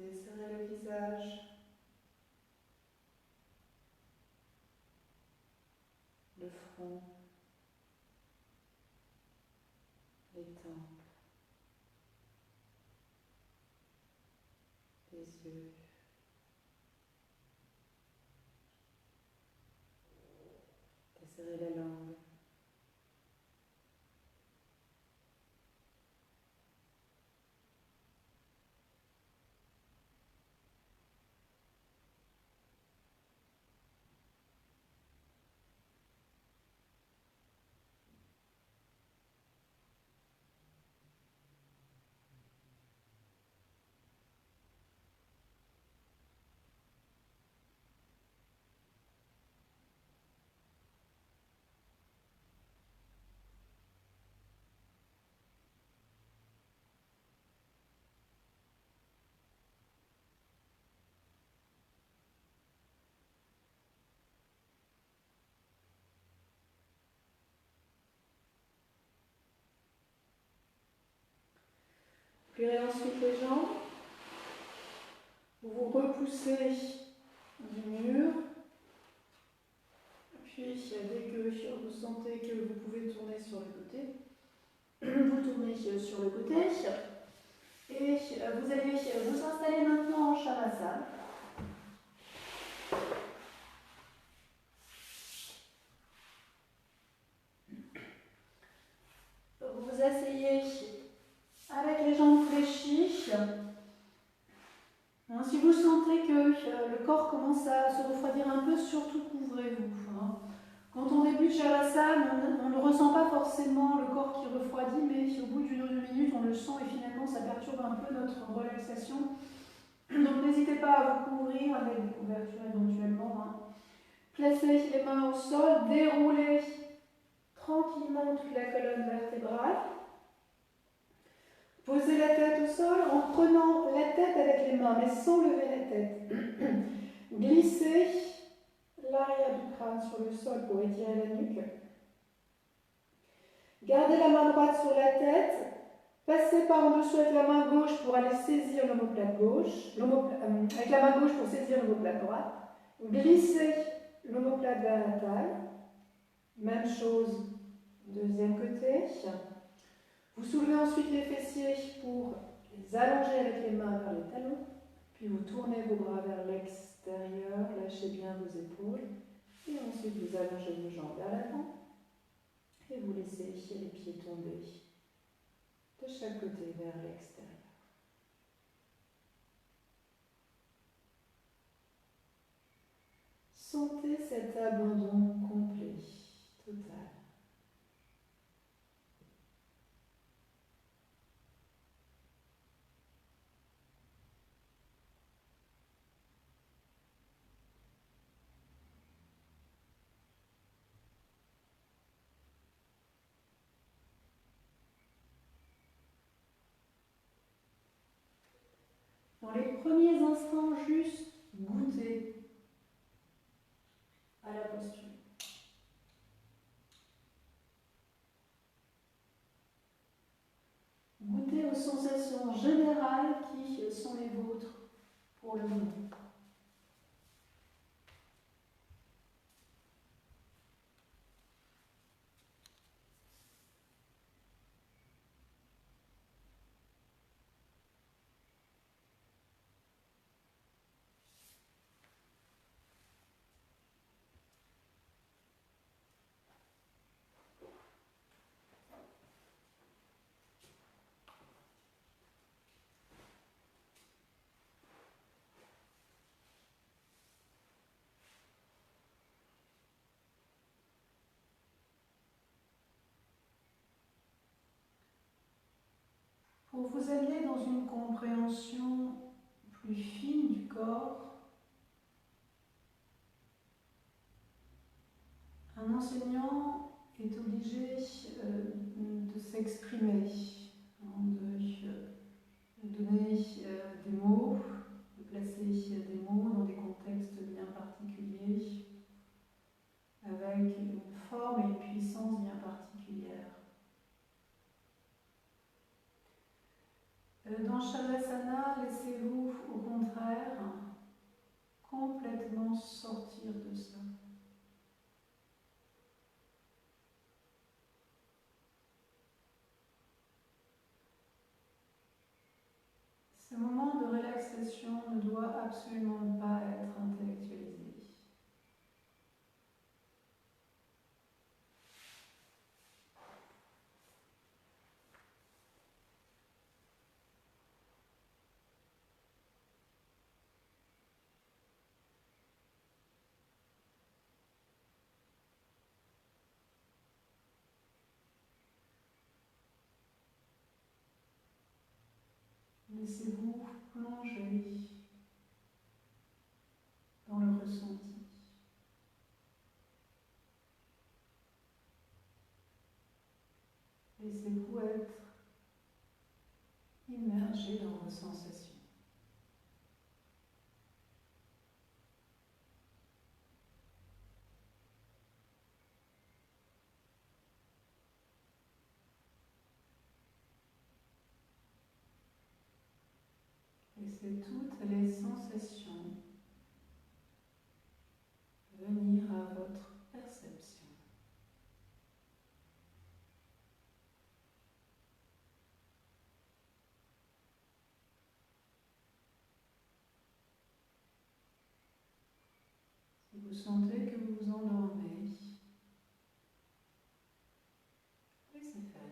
Desserrez le visage, le front, les tempes, les yeux. Desserrez la langue. Pliez ensuite les jambes. Vous vous repoussez du mur. Puis, dès que vous sentez que vous pouvez tourner sur le côté, vous tournez sur le côté. Et vous allez vous installer maintenant en Shavasana. Vous vous asseyez avec les jambes fléchies. Si vous sentez que le corps commence à se refroidir un peu, surtout couvrez-vous. Quand on débute Shavasana, on ne ressent pas forcément le corps qui refroidit, mais au bout d'une ou deux minutes, on le sent et finalement ça perturbe un peu notre relaxation. Donc n'hésitez pas à vous couvrir avec des couvertures éventuellement. Placez les mains au sol, déroulez tranquillement toute la colonne vertébrale. Posez la tête au sol en prenant la tête avec les mains, mais sans lever la tête. Glissez l'arrière du crâne sur le sol pour étirer la nuque. Gardez la main droite sur la tête. Passez par en dessous avec la main gauche pour aller saisir l'omoplate gauche. Avec la main gauche pour saisir l'omoplate droite. Glissez l'omoplate vers la taille. Même chose, deuxième côté. Vous soulevez ensuite les fessiers pour les allonger avec les mains vers les talons. Puis vous tournez vos bras vers l'extérieur, lâchez bien vos épaules. Et ensuite vous allongez vos jambes vers l'avant. Et vous laissez les pieds tomber de chaque côté vers l'extérieur. Sentez cet abandon complet, total. Dans les premiers instants, juste goûtez à la posture. Goûtez aux sensations générales qui sont les vôtres pour le moment. Pour vous aider dans une compréhension plus fine du corps, un enseignant est obligé de s'exprimer, hein, de donner des mots, de placer des mots dans des contextes bien particuliers, avec une forme et une puissance bien particulières. Dans Shavasana, laissez-vous au contraire complètement sortir de ça. Ce moment de relaxation ne doit absolument pas être intellectualisé. Laissez-vous plonger dans le ressenti. Laissez-vous être immergé dans vos sensations. Laissez toutes les sensations venir à votre perception. Si vous sentez que vous vous endormez, laissez faire.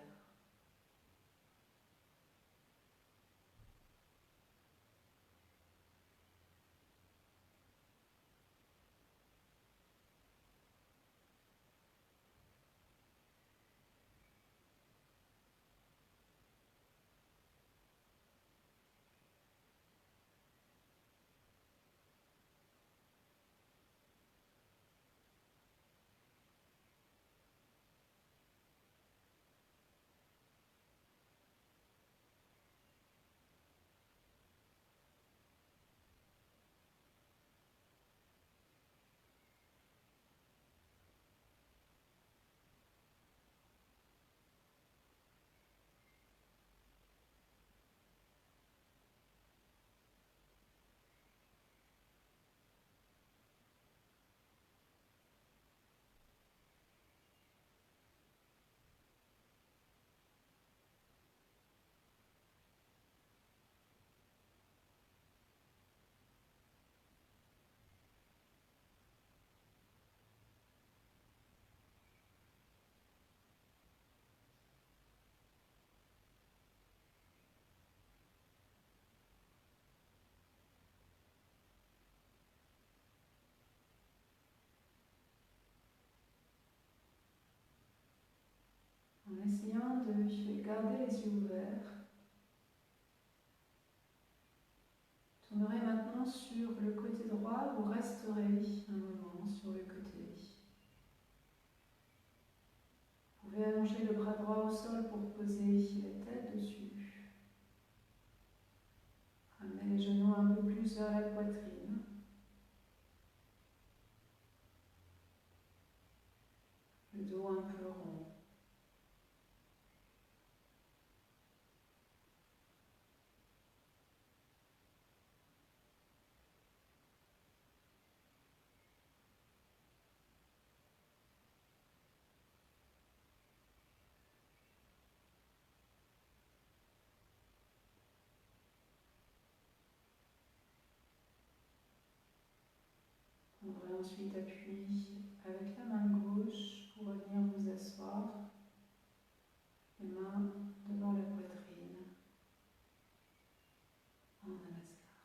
En essayant de garder les yeux ouverts, tournerez maintenant sur le côté droit, vous resterez un moment sur le côté. Vous pouvez allonger le bras droit au sol pour poser la tête dessus. Ramenez les genoux un peu plus vers la poitrine. Le dos un peu rond. Prendrez ensuite appui avec la main gauche pour venir vous asseoir, les mains devant la poitrine, en namaskar.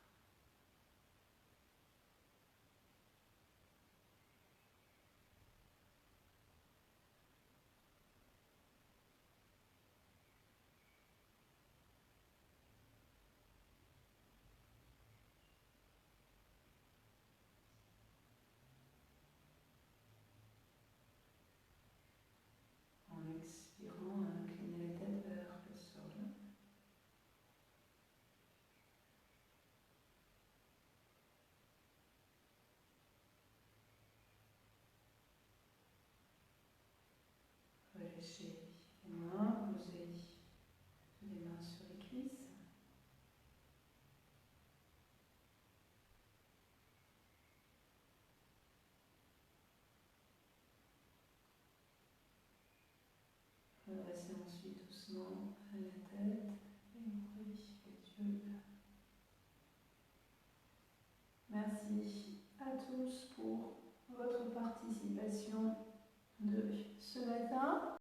se mettre un.